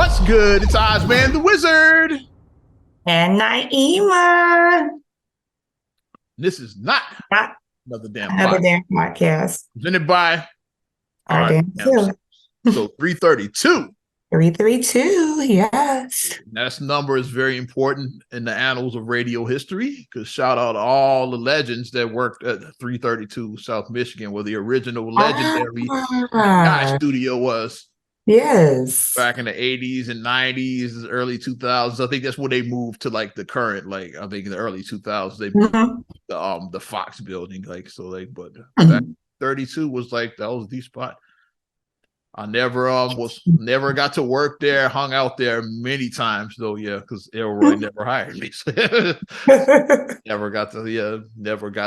What's good? It's Ozman the Wizard. And Naima. This is not Not another damn another podcast. damn podcast. Presented by Our our damn damn self. selves. So 332. 332, yes. That number is very important in the annals of radio history because shout out to all the legends that worked at 332 South Michigan, where the original legendary Ah, studio was yes. back in the 80s and 90s, early 2000s. I think that's where they moved to like the current, like I think in the early 2000s they moved the Fox building, like so like, but that 32 was like that was the spot. I never got to work there, hung out there many times though, yeah, because Elroy never hired me. never got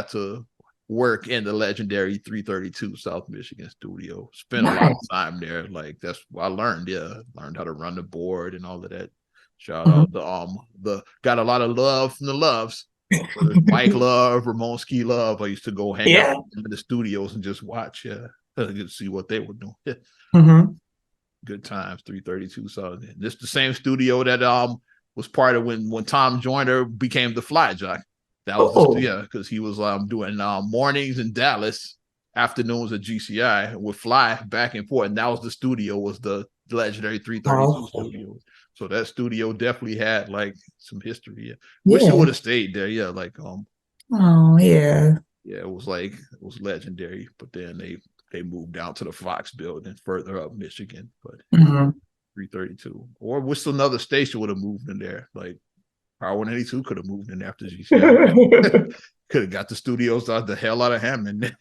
to work in the legendary 332 South Michigan studio. Spent a lot of time there. Like that's what I learned. Yeah, learned how to run the board and all of that. Shout out the got a lot of love from the Loves. Mike Love, Ramonski Love. I used to go hang out in the studios and just watch. Yeah, to see what they were doing. Good times. 332. So this the same studio that was part of when Tom Joyner became the Fly Jock. That was because he was doing mornings in Dallas, afternoons at GCI with Fly back and forth. And that was the studio, was the legendary 332 studio. So that studio definitely had like some history. Yeah. Wish it would have stayed there. Yeah, like yeah, it was legendary. But then they moved down to the Fox building further up Michigan. But 332, or what's another station would have moved in there? Like Power 182 could have moved in after GCI. Could have got the studios out the hell out of Hammond.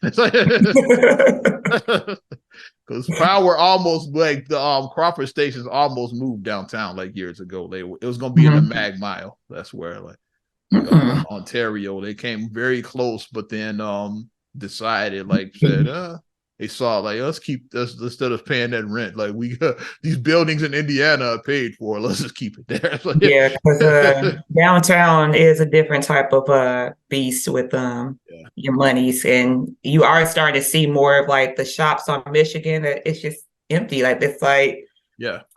Because Power almost, like the Crawford stations almost moved downtown like years ago. It was going to be in the Mag Mile. That's where like Ontario. They came very close, but then decided said they saw like let's keep this instead of paying that rent. Like we these buildings in Indiana are paid for. Let's just keep it there. Yeah, because downtown is a different type of beast with your monies, and you are starting to see more of like the shops on Michigan that it's just empty. Like it's like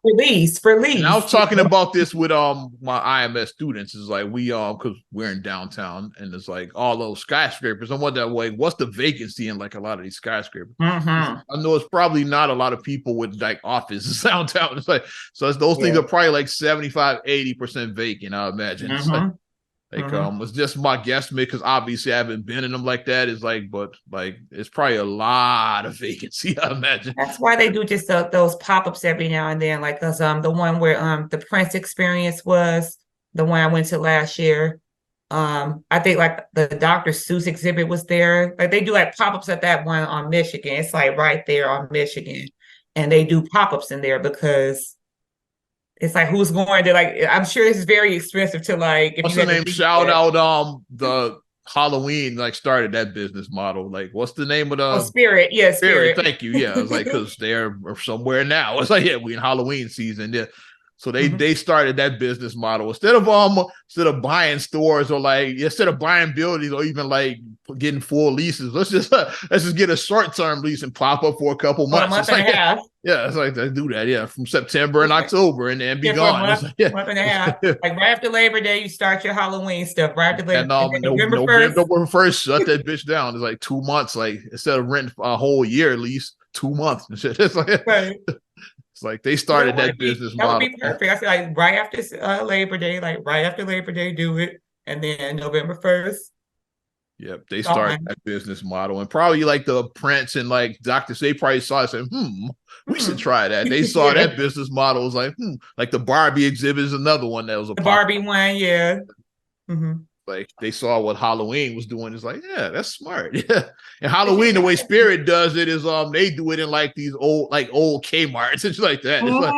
for lease. And I was talking about this with my IMS students. Is like we because we're in downtown and it's like all those skyscrapers. I'm wondering like what's the vacancy in like a lot of these skyscrapers. I know it's probably not a lot of people with like offices downtown. It's like so those things are probably like 75-80% vacant, I imagine. It's just my guesstimate because obviously I haven't been in them like that. It's like, but like it's probably a lot of vacancy, I imagine. That's why they do just those pop-ups every now and then, like the one where the Prince Experience was the one I went to last year. I think like the Dr. Seuss exhibit was there. Like they do like pop-ups at that one on Michigan. It's like right there on Michigan, and they do pop-ups in there because it's like who's going to like. I'm sure it's very expensive to like. If what's you the name? Shout out the Halloween like started that business model. Like what's the name of the Spirit? Yeah, Spirit. Thank you. Yeah, it's like because they're somewhere now. It's like we in Halloween season. Yeah. So they started that business model instead of buying stores or like instead of buying buildings or even like getting full leases. Let's just get a short-term lease and pop up for a couple months. A month and a half. Yeah, it's like they do that. Yeah, from September and October and then be gone. Month and a half. Like right after Labor Day, you start your Halloween stuff. Right after Labor Day, November 1st, shut that bitch down. It's like 2 months. Like instead of renting a whole year, at least 2 months and shit. It's like It's like they started that business model. That would be perfect. I feel like right after Labor Day, do it, and then November 1st. Yep, they started that business model, and probably like the Prince and like Dr. They probably saw it and said, we should try that. They saw that business model was like the Barbie exhibit is another one that was the Barbie one, yeah. Like they saw what Halloween was doing. It's like, yeah, that's smart. Yeah. And Halloween, the way Spirit does it is they do it in like these old Kmart's and shit like that. It's like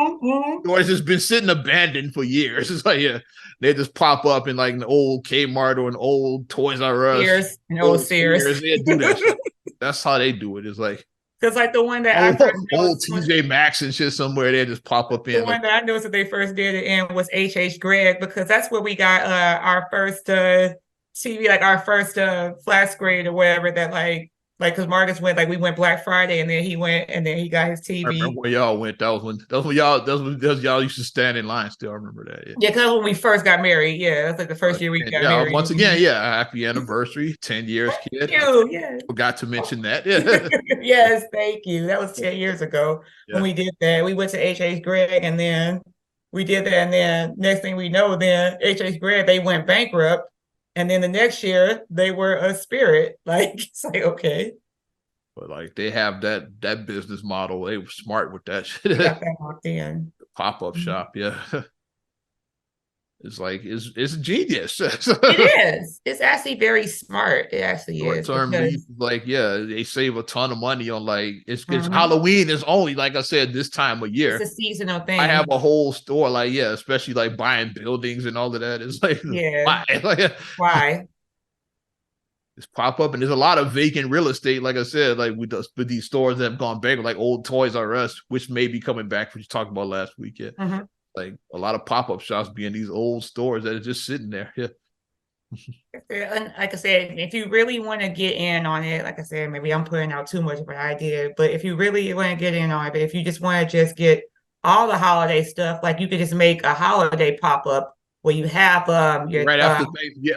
or it's just been sitting abandoned for years. It's like, yeah, they just pop up in like an old Kmart or an old Toys R Us. Old Sears. They do that shit. That's how they do it. It's like because like the one that old TJ Maxx and shit somewhere, they just pop up in. The one that I noticed that they first did it in was H.H. Gregg because that's where we got our first TV, like our first flat screen or whatever that like Like, cause Marcus went, like we went Black Friday and then he went and then he got his I remember TV. when y'all went. That was when y'all used to stand in line. Still, I remember that. Yeah. Yeah, cause when we first got married. Yeah, that's like the first year we And got yeah, married. once again, yeah, happy anniversary, 10 years, kid. Thank you. Yes. Forgot to mention that. Yeah. Yes, thank you. That was 10 years ago when Yeah. we did that. We went to H.H. Gregg and then we did that. And then next thing we know, then H.H. Gregg, they went bankrupt. And then the next year they were a Spirit. Like, it's like, okay. But like they have that business model. They were smart with that We shit. got that locked in. Pop-up shop, yeah. It's like it's genius. It is. It's actually very smart. It actually Short is. term Because, lease, like yeah, they save a ton of money on like it's Mhm. Halloween is only like I said this time of year. It's a seasonal thing. I have a whole store like yeah, especially like buying buildings and all of that. It's like Yeah. why? Like, Why? it's pop up and there's a lot of vacant real estate. Like I said, like with these stores that have gone bankrupt, like old Toys R Us, which may be coming back, which you talked about last week. Yeah, Mhm. like a lot of pop up shops being these old stores that are just sitting there. Yeah. And like I said, if you really want to get in on it, like I said, maybe I'm putting out too much of an idea, but if you really want to get in on it, but if you just want to just get all the holiday stuff, like you could just make a holiday pop-up where you have your right after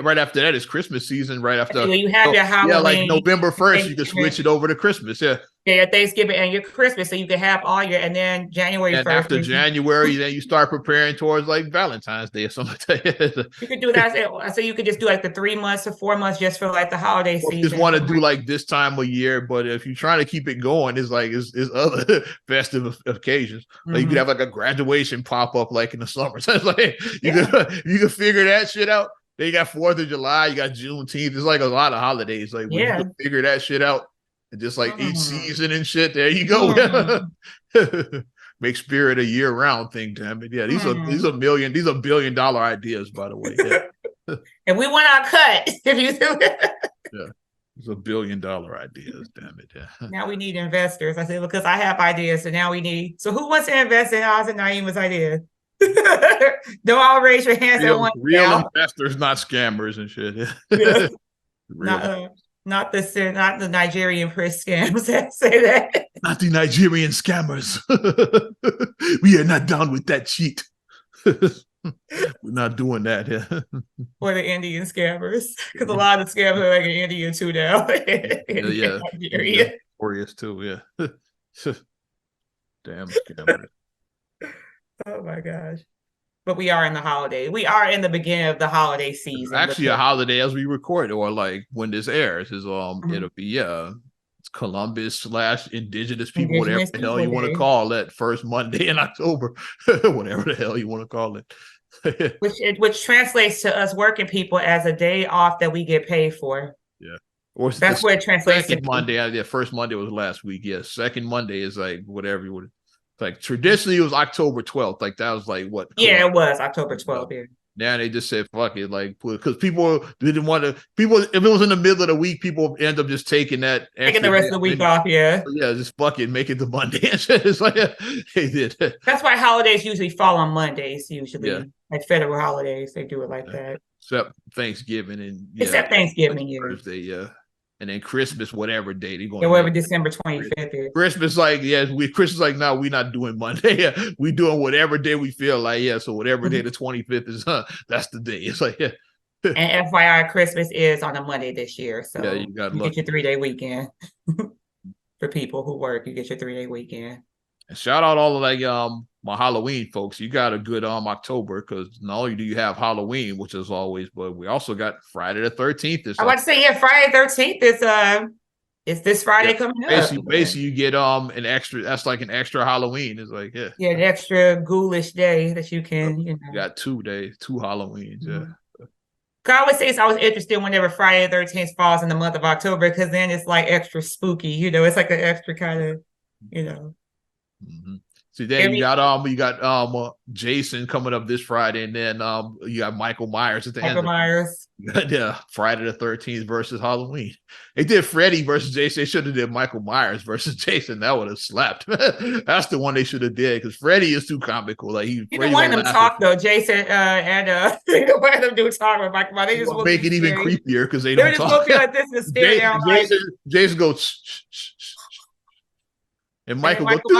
right after that is Christmas season. Right after where you have your Halloween, yeah, like November 1st, you can Thanksgiving. switch it over to Christmas. Yeah. Yeah, Thanksgiving and your Christmas, so you can have all your, and then January And 1st. after January, then you start preparing towards like Valentine's Day or something like that. You could do that. So you could just do like the 3 months or 4 months just for like the holiday Well, season. just want to do like this time of year, but if you're trying to keep it going, it's like it's other festive occasions. Like you could have like a graduation pop up like in the summer. So it's like you can figure that shit out. Then you got 4th of July, you got Juneteenth. It's like a lot of holidays. Like when you can figure that shit out and just like each season and shit. There you go. Make spirit a year round thing, damn it. Yeah, these are $1 billion ideas, by the way. Yeah. And we want our cut if you do it. Yeah. It's $1 billion ideas, damn it. Yeah. Now we need investors. I said, because I have ideas, so now we need. So who wants to invest in Oz and Naima's idea? Don't all raise your hands at once. Real investors, not scammers and shit. Yeah. Not the Nigerian press scams that say that. Not the Nigerian scammers. We are not down with that cheat. We're not doing that. Yeah. Or the Indian scammers, because a lot of scammers are like in India too now. Yeah, Nigeria. Notorious too. Yeah. Damn scammers. Oh my gosh. But we are in the holiday. We are in the beginning of the holiday season. It's actually a holiday as we record, or like when this airs, is it'll be it's Columbus / Indigenous people, whatever the hell you want to call that first Monday in October, whatever the hell you want to call it. which translates to us working people as a day off that we get paid for. Yeah. Or that's what it translates to. Monday, yeah, first Monday was last week. Yeah, second Monday is like whatever you would. Like traditionally, it was October 12th. Like that was like what? Yeah, it was October 12th. Yeah. Now they just said fuck it, like because people didn't want to. People, if it was in the middle of the week, people end up just taking the rest of the week off. Yeah, just fuck it, make it the Monday. It's like they did. That's why holidays usually fall on Mondays. Usually, like federal holidays, they do it like that. Except Thanksgiving and except Thanksgiving, yeah. Thursday, yeah. And then Christmas, whatever day they're going. Whatever December 25th. Christmas, like Christmas, like no, we're not doing Monday. Yeah, we doing whatever day we feel like. Yeah, so whatever day the 25th is, that's the day. It's like yeah. And FYI, Christmas is on a Monday this year, so yeah, you get your 3-day weekend. For people who work, you get your 3-day weekend. And shout out all of like my Halloween folks. You got a good October because not only do you have Halloween, which is always, but we also got Friday the 13th. I want to say Friday 13th is this Friday coming up. Basically, you get an extra. That's like an extra Halloween. It's like an extra ghoulish day that you can. You got 2 days, 2 Halloweens. Yeah. I always say I was interested whenever Friday the 13th falls in the month of October because then it's like extra spooky. It's like an extra kind of. Mm-hmm. See, then you got Jason coming up this Friday, and then you got Michael Myers at the end. Michael Myers. Yeah, Friday the 13th versus Halloween. They did Freddy versus Jason. They should have did Michael Myers versus Jason. That would have slapped. That's the one they should have did because Freddy is too comical. Like you don't want them talk though, Jason and you don't want them to talk with Michael Myers. They just make it even creepier because they don't talk. Feel like this is stare down. Jason goes. And Michael goes, you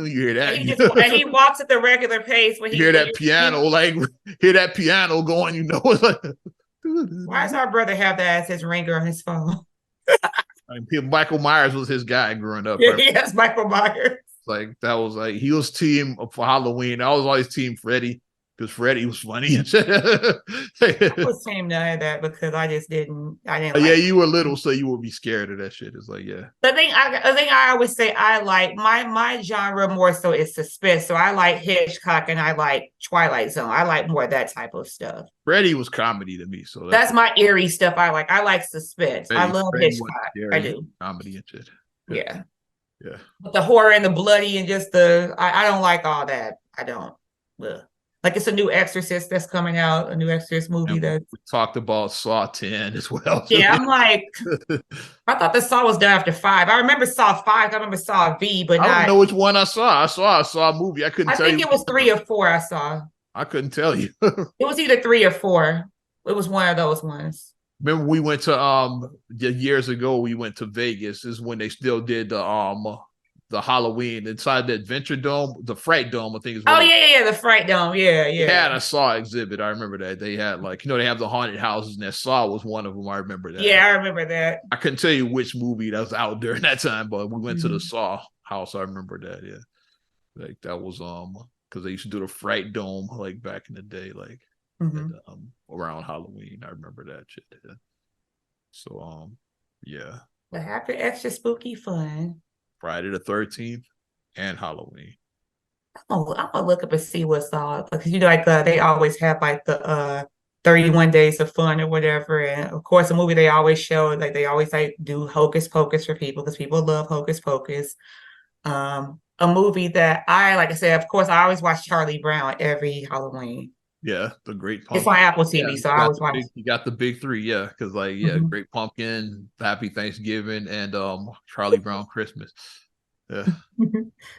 hear that? And he walks at the regular pace when you hear that piano, hear that piano going, you know. It's like, why does our brother have that as his ringer on his phone? Michael Myers was his guy growing up. Right? Yes, Michael Myers. Like that was like he was team for Halloween. I was always team Freddy. Because Freddy was funny. I was team none of that because I didn't. Yeah, you were little, so you would be scared of that shit. It's like, yeah. The thing I always say I like my genre more so is suspense. So I like Hitchcock and I like Twilight Zone. I like more of that type of stuff. Freddy was comedy to me, so that's my eerie stuff. I like suspense. I love Hitchcock. I do comedy and shit. Yeah. Yeah. But the horror and the bloody and just I don't like all that. I don't. Ugh. Like it's a new Exorcist that's coming out, a new Exorcist movie that we talked about Saw 10 as well. Yeah, I'm like, I thought the Saw was done after 5. I remember Saw 5, I remember Saw V, but I don't know which one I saw. I saw a movie. I couldn't tell you. I think it was 3 or 4 I saw. I couldn't tell you. It was either 3 or 4. It was one of those ones. Remember we went to years ago, we went to Vegas. This is when they still did the Halloween inside the Adventure Dome, the Fright Dome, I think is what the Fright Dome. Yeah. They had a Saw exhibit. I remember that. They had they have the haunted houses, and that Saw was one of them. I remember that. Yeah, I remember that. I couldn't tell you which movie that was out during that time, but we went to the Saw house. I remember that. Yeah. Like that was because they used to do the Fright Dome like back in the day, like around Halloween. I remember that shit. Yeah. So yeah. But happy extra spooky fun. Friday the 13th and Halloween. I'm gonna look up and see what's on because they always have like the 31 Days of Fun or whatever, and of course a movie they always show like they always do Hocus Pocus for people because people love Hocus Pocus. A movie that like I said, of course I always watch Charlie Brown every Halloween. Yeah, the Great Pumpkin. It's on Apple TV, so I always watch. You got the big 3, yeah, because Great Pumpkin, Happy Thanksgiving, and Charlie Brown Christmas. Yeah.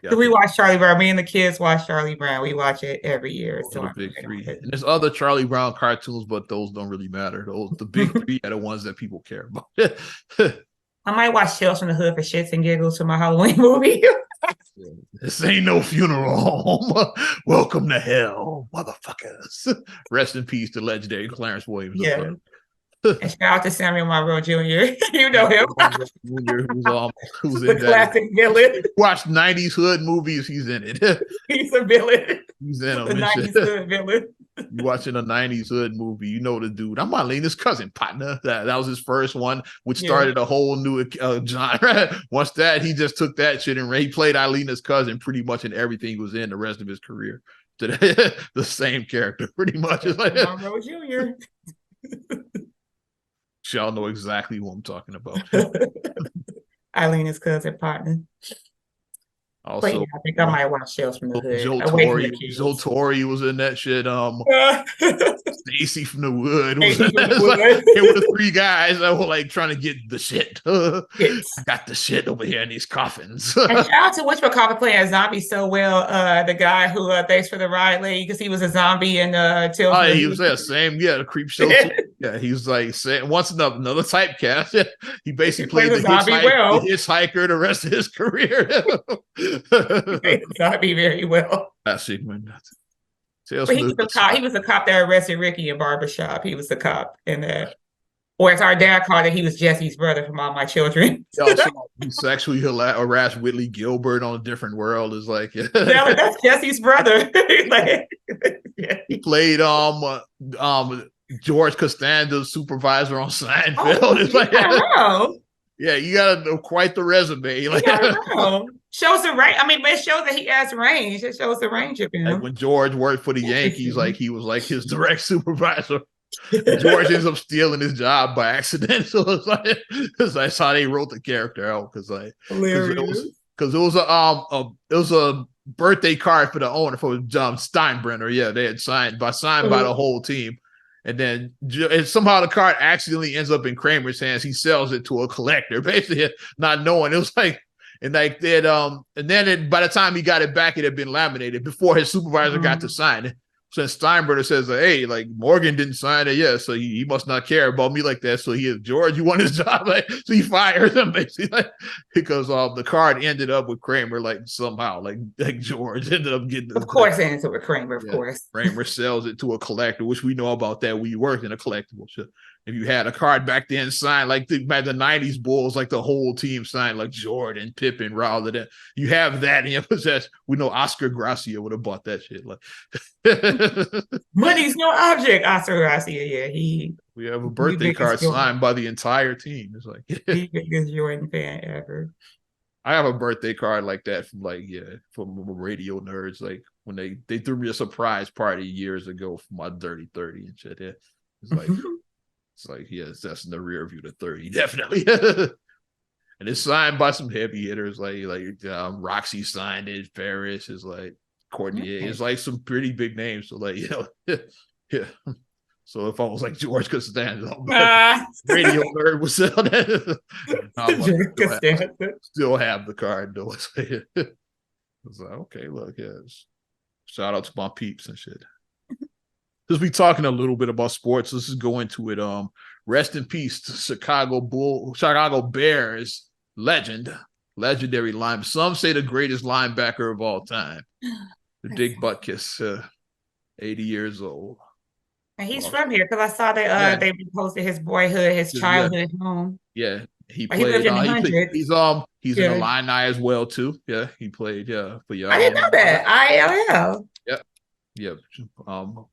So we watch Charlie Brown. Me and the kids watch Charlie Brown. We watch it every year. So the big 3. And there's other Charlie Brown cartoons, but those don't really matter. The big 3 are the ones that people care about. I might watch Tales from the Hood for shits and giggles for my Halloween movie. This ain't no funeral home. Welcome to hell, motherfuckers. Rest in peace to legendary Clarence Williams. Yeah. And shout out to Samuel Monroe Jr. You know him. Who's the classic villain. Watch 90s hood movies. He's in it. He's a villain. He's in the 90s hood villain. You watching a 90s hood movie, you know the dude. I'm Marlena's cousin, partner. That was his first one, which started a whole new genre. Once that, he just took that shit and he played Eilena's cousin pretty much in everything he was in the rest of his career. The same character, pretty much. It's like Monroe Jr. Y'all know exactly who I'm talking about. Eilena's cousin, partner. Also, yeah, I think I might watch Tales from the Hood. Joe Torre was in that shit. Stacy from the Wood. It were the 3 guys that were like trying to get the shit. I got the shit over here in these coffins. And shout out to Witchcraft playing a zombie so well. The guy who thanks for the ride lady because he was a zombie in Tales. He was there, the creep show. Yeah, he was like saying once another typecast. He basically played the hitchhiker the rest of his career. Zombie very well. Classic man. He was a cop. He was a cop that arrested Ricky in Barbershop. He was a cop in that. Or as our dad called it, he was Jesse's brother from All My Children. He sexually harassed Whitley Gilbert on A Different World. Is like that's Jesse's brother. He played George Costanza's supervisor on Seinfeld. It's like yeah, you got quite the resume. Like, shows the range. I mean, but it shows that he has range. It shows the range of him. Like when George worked for the Yankees, like he was like his direct supervisor. George ends up stealing his job by accident. So it's like, cause that's how they wrote the character out. Cause because it was a birthday card for the owner for Steinbrenner. Yeah, they had signed by the whole team. And then somehow the card accidentally ends up in Kramer's hands. He sells it to a collector, basically not knowing. It was like, and like that, and then by the time he got it back, it had been laminated before his supervisor got to sign it. So Steinbrenner says, hey, like Morgan didn't sign it yet, so he must not care about me like that. So George, you want his job? Like, so he fires him basically, like, because the card ended up with Kramer, like somehow, like George ended up getting. Of course, it ended up with Kramer. Of course, Kramer sells it to a collector, which we know about that. We worked in a collectible shop. If you had a card back then signed like the 90s Bulls, like the whole team signed like Jordan, Pippen, rather than you have that in your possession. We know Oscar Gracia would have bought that shit. Like money's no object, Oscar Gracia. Yeah, we have a birthday card signed by the entire team. It's like the biggest Jordan fan ever. I have a birthday card like that from Radio Nerds. Like when they threw me a surprise party years ago for my Dirty 30 and shit. Yeah. It's like it's like, yes, that's in the rear view to 30, definitely. And it's signed by some heavy hitters, like Roxy signed it, Ferris is like Cordier. It's like some pretty big names. So like, yeah. So if I was like George Costanza, Radio Nerd was sell that. Still have the card though. It's like, okay, look, yes. Shout out to my peeps and shit. Since we talking a little bit about sports, let's just go into it. Rest in peace to Chicago Bears legendary linebacker. Some say the greatest linebacker of all time. The Dick Butkus, 80 years old. And he's from here because I saw that they posted his boyhood, his childhood home. Yeah, he played. He's an Illini as well too. Yeah, he played. Yeah, for y'all. I didn't know that. ILL. Yep. Yep.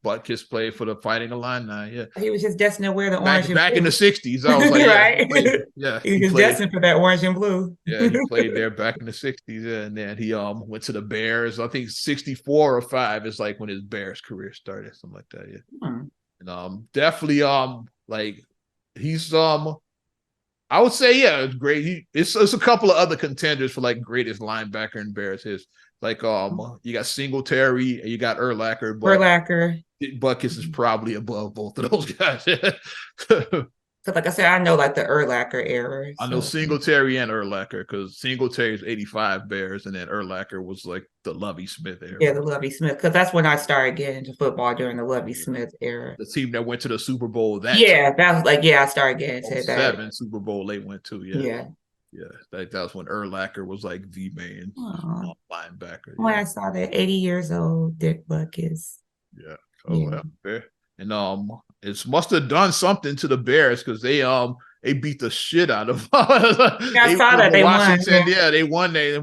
Butkus played for the Fighting Illini. Yeah. He was just destined to wear the orange and back blue. In the 60s. I was like, right. Yeah. He was destined for that orange and blue. Yeah, he played there back in the 60s. Yeah, and then he went to the Bears. I think 64 or 5 is like when his Bears career started, something like that. Yeah. And definitely like he's I would say, yeah, it's great. It's a couple of other contenders for like greatest linebacker in Bears. Like you got Singletary and you got Urlacher. Butkus is probably above both of those guys. So like I said, I know like the Urlacher era. I know Singletary and Urlacher because Singletary's 85 Bears and then Urlacher was like the Lovie Smith era. Yeah, the Lovie Smith, because that's when I started getting into football during the Lovie Smith era. The team that went to the Super Bowl that was like, I started getting into that. 7 Super Bowl they went to, yeah. That was when Urlacher was like the main linebacker. When I saw that 80 years old Dick Butkus. And it must have done something to the Bears because they beat the shit out of them. I saw that they Washington, won. Yeah, they won. They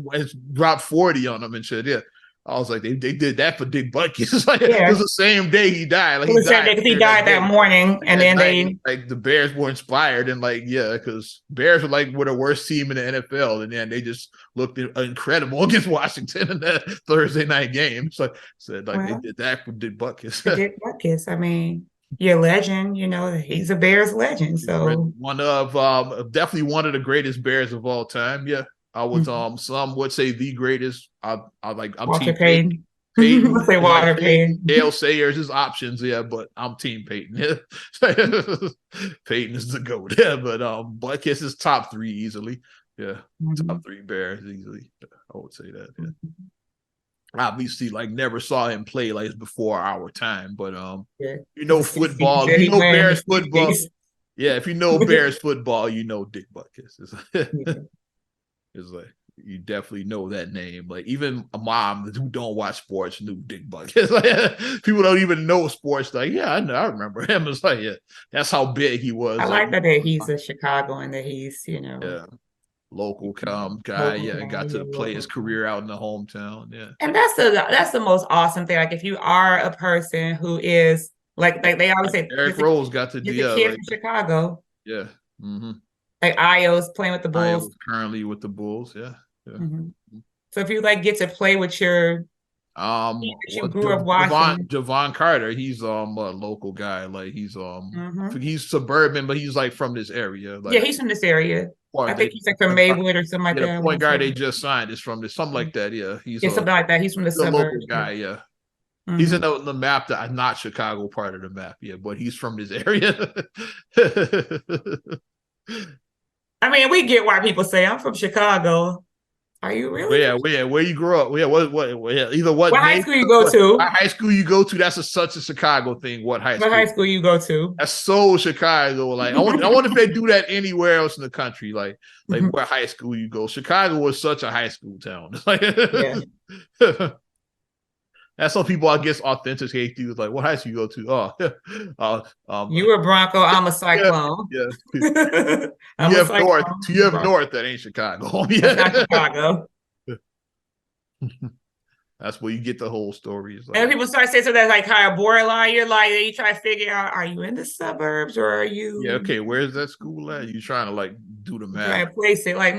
dropped 40 on them and shit. Yeah. I was like, they did that for Dick Butkus. It's like, it was the same day he died. Like he died that morning, and then the Bears were inspired and because Bears were the worst team in the NFL, and then they just looked incredible against Washington in that Thursday night game. So they did that for Dick Butkus. Dick Butkus, I mean, you're a legend. He's a Bears legend. So definitely one of the greatest Bears of all time. Yeah. I would some would say the greatest. I'm Walter Payton. Payton. Say Walter Payton. Dale Sayers is options, but I'm team Payton. Payton is the GOAT. Yeah, but Butkus is top 3 easily. Yeah. Top 3 Bears easily. I would say that. Yeah. Obviously, never saw him play before our time, but football, Bears football. Yeah, if you know Bears football, Dick Butkus. It's like you definitely know that name. Like even a mom who don't watch sports knew Dick Butkus. People don't even know sports. Like, I remember him. It's like, that's how big he was. I like that he's a Chicago and that he's, local guy. Got to play his career out in the hometown. Yeah, and that's the most awesome thing. Like if you are a person who is like they always say, Eric Rose got to be a kid from Chicago. Yeah. Mm-hmm. Like Io's playing with the Bulls. Io's currently with the Bulls, yeah. Mm-hmm. So if you get to play with your you grew up watching Javon Carter, he's a local guy. Like he's he's suburban, but he's from this area. He's from this area. I think he's like from Maywood or something like yeah, that. the point guard they just signed is from this, something like that. Yeah, he's something like that. He's from the a local suburbs. guy. Yeah, he's in the map that not Chicago part of the map. Yeah, but he's from this area. I mean, we get why people say I'm from Chicago. Are you really? Where you grew up? Yeah, either what high school you go to? What high school you go to? That's such a Chicago thing. What high school? What high school you go to? That's so Chicago. Like I wonder if they do that anywhere else in the country. Like where high school you go? Chicago was such a high school town. Yeah. That's how people, I guess, authenticate you. Like, what high school you go to? You were Bronco. I'm a Cyclone. Yeah. You have North. That ain't Chicago. That's not Chicago. That's where you get the whole story. Like, and people start saying so that's like kind of borderline. You're like, you try to figure out, are you in the suburbs or are you? Yeah. Okay. Where's that school at? You trying to like do the math? Trying to place it like,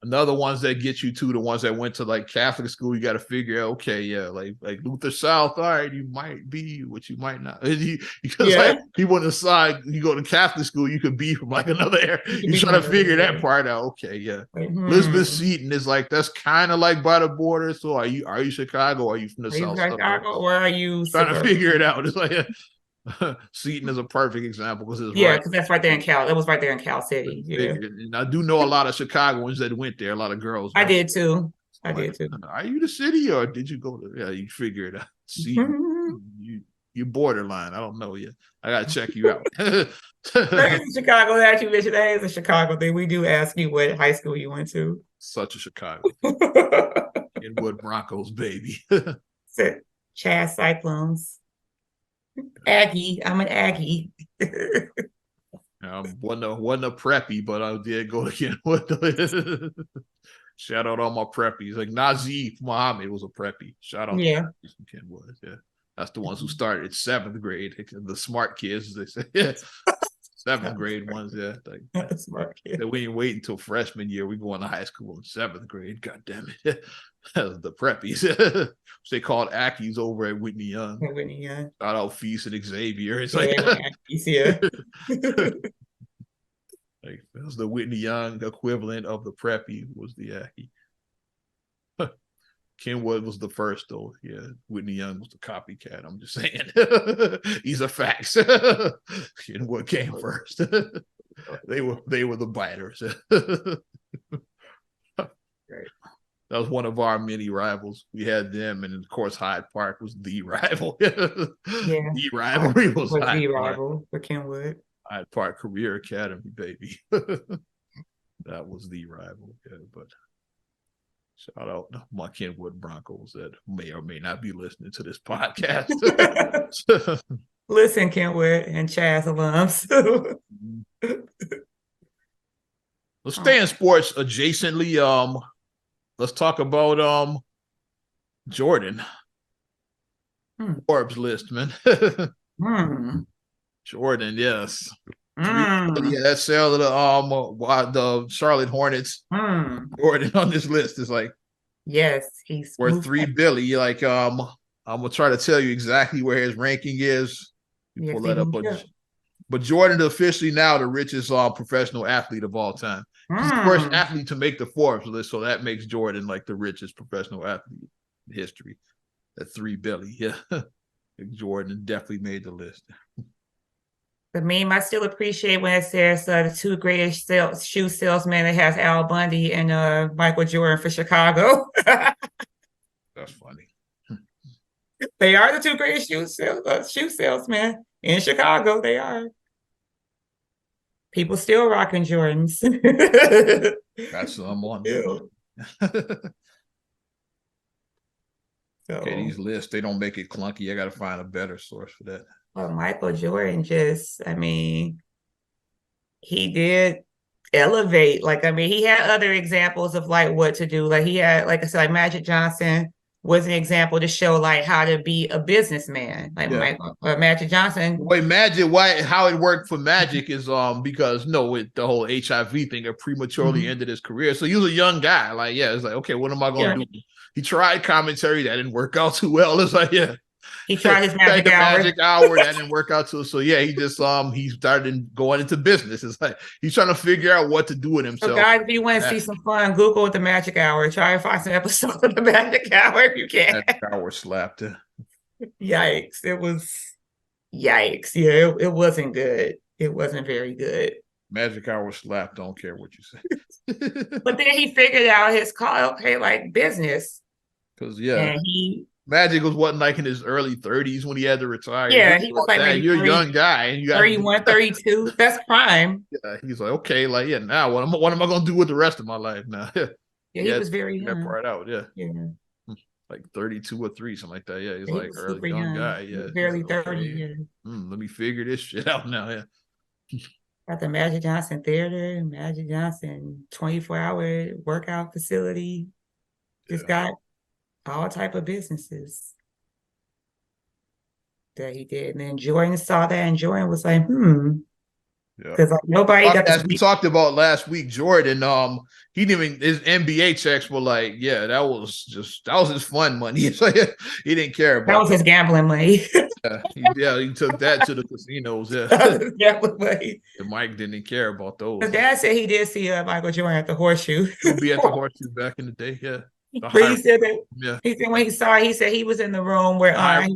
Another ones that get you to the ones that went to like Catholic school, you got to figure out, okay, yeah, like Luther South, all right, you might be what you might not. Because like people on the side, you go to Catholic school, you could be from like another area. You're trying to figure that part out. Okay, yeah. Elizabeth Seton is like, that's kind of like by the border. So are you Chicago? Or are you from the South? Chicago, or are you trying to figure it out? It's like Seton is a perfect example because because that's right there in Cal. It was right there in Cal City. Yeah, and I do know a lot of Chicagoans that went there. A lot of girls. I did too. Are you the city or did you go to? Yeah, you figure it out. Seton, you borderline. I don't know yet. I gotta check you out. Chicago that you mentioned, that is a Chicago thing. We do ask you what high school you went to. Such a Chicago. Kenwood Broncos, baby. Chaz Cyclones. Aggie, I'm an Aggie. Wasn't a preppy, but I did go again. Shout out all my preppies. Like Nazif Muhammad was a preppy. Shout out to Kenwood. Yeah, that's the ones who started in 7th grade. The smart kids, they say. Yeah. 7th grade ones, yeah. Like, smart kids. We ain't wait until freshman year. We going to high school in 7th grade. God damn it. The preppies. They called Ackies over at Whitney Young. Shout out Feast and Xavier. It's like like that was the Whitney Young equivalent of the preppy was the Ackie. Kenwood was the first though. Yeah, Whitney Young was the copycat. I'm just saying. These are facts. Kenwood came first. They were the biters. Right. That was one of our many rivals. We had them, and of course, Hyde Park was the rival. The rivalry was the rival for Kenwood. Hyde Park Career Academy, baby. That was the rival. Yeah, but shout out my Kenwood Broncos that may or may not be listening to this podcast. Listen, Kenwood and Chaz alums. Let's stay in sports adjacently. Let's talk about Jordan. Forbes list, man. Jordan, yes. Yeah, that sale of the Charlotte Hornets. Jordan on this list is like, yes, he's worth $3 billion. Like, I'm gonna try to tell you exactly where his ranking is. You pull that up. But Jordan is officially now the richest professional athlete of all time. He's the first athlete to make the Forbes list, so that makes Jordan like the richest professional athlete in history. At $3 billion, yeah. Jordan definitely made the list. The meme, I still appreciate when it says the 2 greatest shoe salesmen. It has Al Bundy and Michael Jordan for Chicago. That's funny. They are the 2 greatest shoe salesmen in Chicago. They are. People still rocking Jordans. Got some on them. Okay, these lists, they don't make it clunky. I got to find a better source for that. Well, Michael Jordan he did elevate. He had other examples of what to do. He had, like I said, Magic Johnson was an example to show how to be a businessman. Magic Johnson. How it worked for Magic is because with the whole HIV thing, it prematurely ended his career. So he was a young guy. It's like, okay, what am I going to do? He tried commentary, that didn't work out too well. It's like, He tried his tried magic the hour. magic hour. That didn't work out too. So yeah, he started going into business. It's like he's trying to figure out what to do with So himself. guys, if you want to see some fun, Google the magic hour. Try and find some episodes of the magic hour if you can. Magic hour slapped. Yikes. It was yikes. Yeah, it wasn't good. It wasn't very good. Magic hour slapped. Don't care what you say. But then he figured out his call, okay, like business. Because yeah, and he Magic was what, like in his early 30s when he had to retire. Yeah, he was like maybe you're a young guy and you got 31, 32. That's prime. Yeah, he's like, okay, like yeah, now what am I gonna do with the rest of my life now? Yeah, he was very young. That part out, yeah. Like 32 or 3, something like that. Yeah, he's like early young guy. Yeah, barely 30. Okay. Yeah. Let me figure this shit out now. Yeah. Got the Magic Johnson Theater, Magic Johnson 24-hour workout facility. Just got all type of businesses that he did. And then Jordan saw that and Jordan was like, because like nobody got as we talked about last week, Jordan, he didn't even, his NBA checks were like, yeah, that was his fun money. He didn't care about that was his gambling money. he took that to the casinos. Yeah, gambling money. And Mike didn't care about those. His dad said he did see Michael Jordan at the Horseshoe. He'll be at the Horseshoe back in the day. Yeah. He said that. He said when he saw it, he said he was in the room where he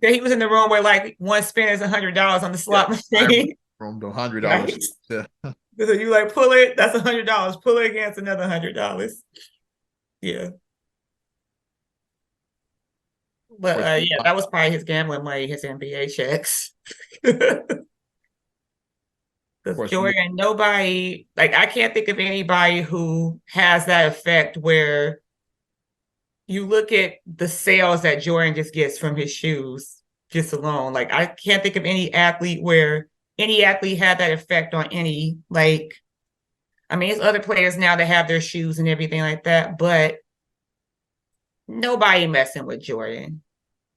said he was in the room where like one spin is $100 on the slot machine. From the $100. Right? Yeah. So you like pull it, that's $100. Pull it against another $100. Yeah. But yeah, that was probably his gambling money, his NBA checks. Because Jordan, nobody, like I can't think of anybody who has that effect where you look at the sales that Jordan just gets from his shoes just alone. Like I can't think of any athlete where any athlete had that effect on any, like, I mean, it's other players now that have their shoes and everything like that, but nobody messing with Jordan.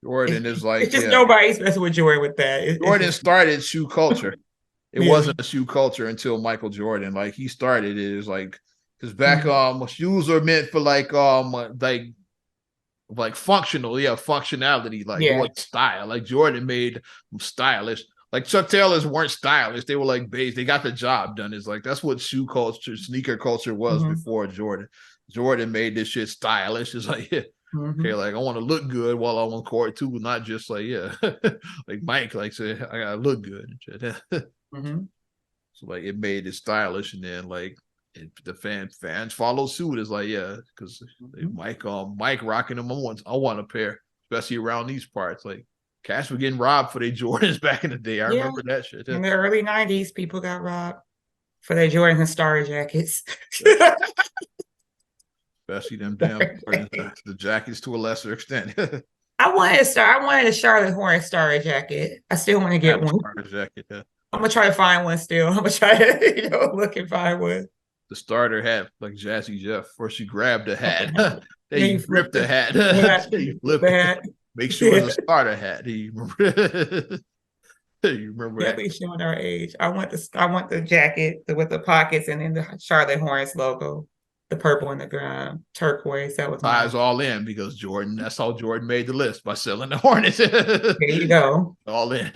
Jordan is like, it's just nobody's messing with Jordan with that. Jordan started shoe culture. It wasn't a shoe culture until Michael Jordan. Like he started it. It was like, because back shoes are meant for like functional, functionality, like what style. Like Jordan made them stylish. Like Chuck Taylors weren't stylish. They were like beige. They got the job done. It's like that's what shoe culture, sneaker culture was before Jordan. Jordan made this shit stylish. It's like, okay, like I want to look good while I'm on court too, not just like like Mike like said, I gotta look good and shit. So like it made it stylish, and then like the fans follow suit. It's like because Mike rocking them. I want a pair, especially around these parts. Like cats were getting robbed for their Jordans back in the day. I remember that shit. In the early 90s, people got robbed for their Jordans and Starter jackets. Especially them damn the jackets to a lesser extent. I wanted a Charlotte Hornets Starter jacket. I still want to get one. Starter jacket, I'm gonna try to find one still. I'm gonna try to look and find one. The starter hat, like Jazzy Jeff, first she grabbed the hat. Then you ripped the hat. You flip the hat. Make sure it's a starter hat. Do you remember? You remember that? Showing our age. I want the jacket with the pockets and then the Charlotte Hornets logo, the purple and the turquoise. That was ties all in because Jordan. That's how Jordan made the list, by selling the Hornets. There you go. All in.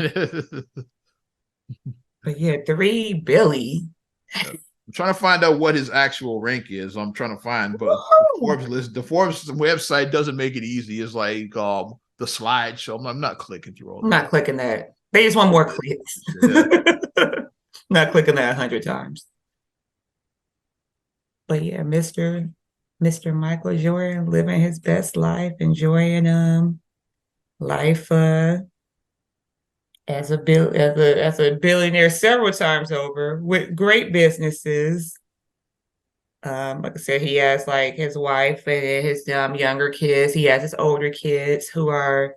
But yeah, 3 Billy. I'm trying to find out what his actual rank is. I'm trying to find, but the Forbes website doesn't make it easy. It's like the slideshow. I'm not clicking through all that. I'm not clicking that. They just want more clicks. Not clicking that 100 times. But yeah, Mr. Michael Jordan living his best life, enjoying life as a billionaire several times over with great businesses. Like I said, he has like his wife and his younger kids. He has his older kids who are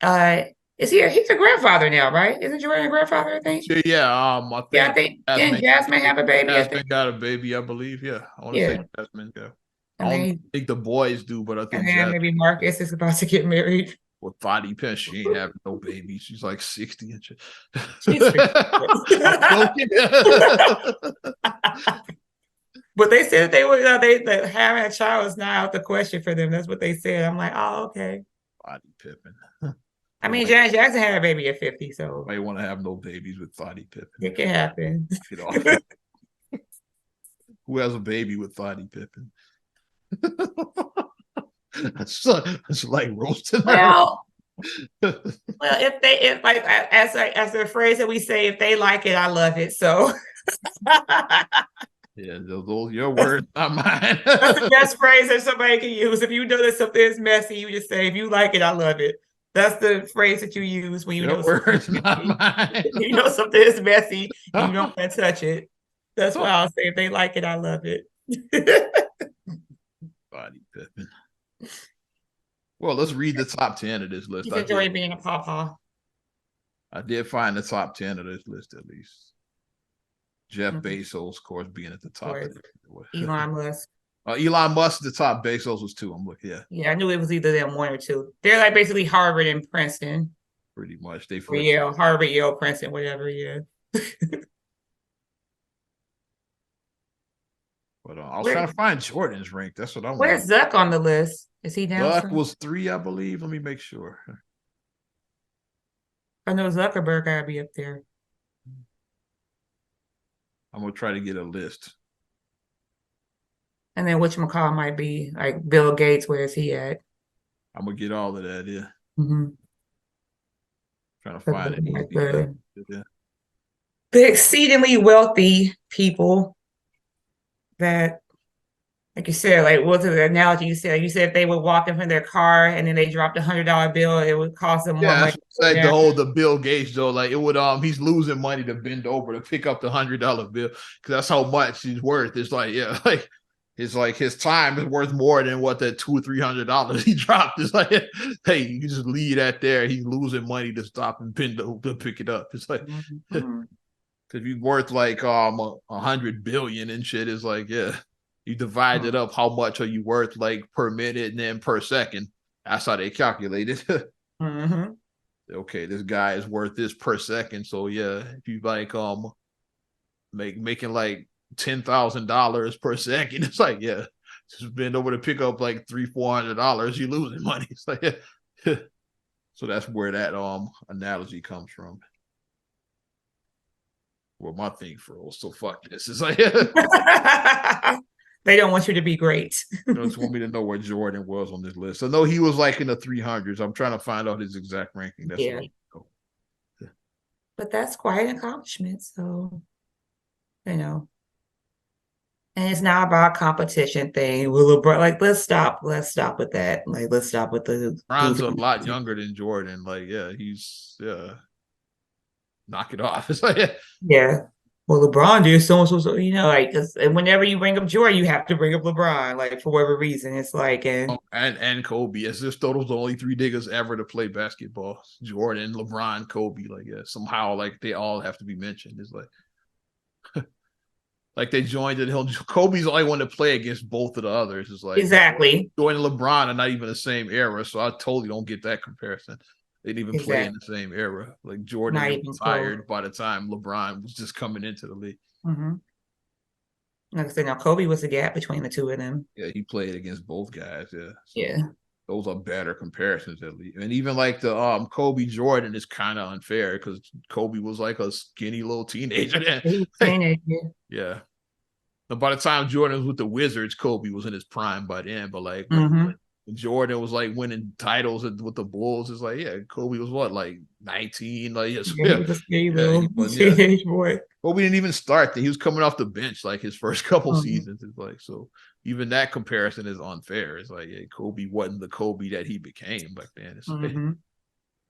he's a grandfather now, right? Isn't Jordan a grandfather, I think? Yeah, I think Jasmine have a baby. Jasmine got a baby, I believe. Yeah. I want to say Jasmine got. I don't think the boys do, but I think maybe Marcus is about to get married. With Fadi Pen, she ain't having no baby. She's like 60 and shit. But they said they were they having a child is not out the question for them. That's what they said. I'm like, oh, okay. Scottie Pippen. I mean, Janet Jackson had a baby at 50, so I want to have no babies with Scottie Pippen. it can happen. Get off. Who has a baby with Scottie Pippen? That's like roasting her. Well, if like as a phrase that we say, if they like it, I love it. So yeah, those your words, not mine. That's the best phrase that somebody can use. If you know that something is messy, you just say, if you like it, I love it. That's the phrase that you use when you your know words, not mine. you know something is messy, you don't want to touch it. That's why I'll say, if they like it, I love it. Scottie Pippen. Well, let's read the top 10 of this list. He's enjoying being a pawpaw. I did find the top 10 of this list at least. Jeff Bezos, of course, being at the top. Elon Musk. Elon Musk, the top. Bezos was 2. I'm looking, yeah. Yeah, I knew it was either them 1 or 2. They're like basically Harvard and Princeton. Pretty much. They Yale, Harvard, Yale, Princeton, whatever, yeah. But I was trying to find Jordan's rank. That's what I'm. Where's Zuck on the list? Is he down? Zuck was 3, I believe. Let me make sure. I know Zuckerberg gotta be up there. I'm gonna try to get a list. And then whatchamacallit might be like Bill Gates. Where is he at? I'm gonna get all of that. Yeah. Mm-hmm. Trying to find it. The exceedingly wealthy people that, like you said, like what's the analogy you said? You said if they were walking from their car and then they dropped $100 bill, it would cost them more money. Like the Bill Gates though, like it would he's losing money to bend over to pick up the $100 bill because that's how much he's worth. It's like it's like his time is worth more than what that $200-$300 he dropped. It's like, hey, you just leave that there. He's losing money to stop and bend to pick it up. It's like because you're worth like 100 billion and shit. It's like, yeah. You divide it up, how much are you worth like per minute and then per second. That's how they calculate it. Okay, this guy is worth this per second. So yeah, if you like making like $10,000 per second, it's like, yeah, just bend over to pick up like $300-$400, you're losing money. It's like, yeah. So that's where that analogy comes from. Well, my thing froze, so fuck this. It's like they don't want you to be great. They just want me to know where Jordan was on this list. I know he was like in the 300s. I'm trying to find out his exact ranking. That's yeah. But that's quite an accomplishment. So, you know. And it's not about competition thing. Like, let's stop with that. Like, let's stop with the. LeBron's a lot younger than Jordan. Like, yeah, he's knock it off. It's like, yeah. Well, LeBron did so like, and whenever you bring up Jordan, you have to bring up LeBron, like for whatever reason. It's like and Kobe. It's just those the only 3 niggas ever to play basketball. Jordan, LeBron, Kobe. Like, yeah, somehow like they all have to be mentioned. It's like like they joined it. Kobe's the only one to play against both of the others. It's like exactly. Jordan and LeBron are not even the same era, so I totally don't get that comparison. They didn't even play in the same era. Like Jordan was retired by the time LeBron was just coming into the league. Like I said, now Kobe was the gap between the two of them. Yeah, he played against both guys. Yeah. So yeah. Those are better comparisons at least. And even like the Kobe Jordan is kind of unfair because Kobe was like a skinny little teenager then. He was teenager. Yeah. But by the time Jordan was with the Wizards, Kobe was in his prime by then. But like Jordan was like winning titles with the Bulls. It's like, yeah, Kobe was what, like 19? Like, teenage boy. Kobe didn't even start. He was coming off the bench like his first couple seasons. It's like, so even that comparison is unfair. It's like, yeah, Kobe wasn't the Kobe that he became back then. It's like,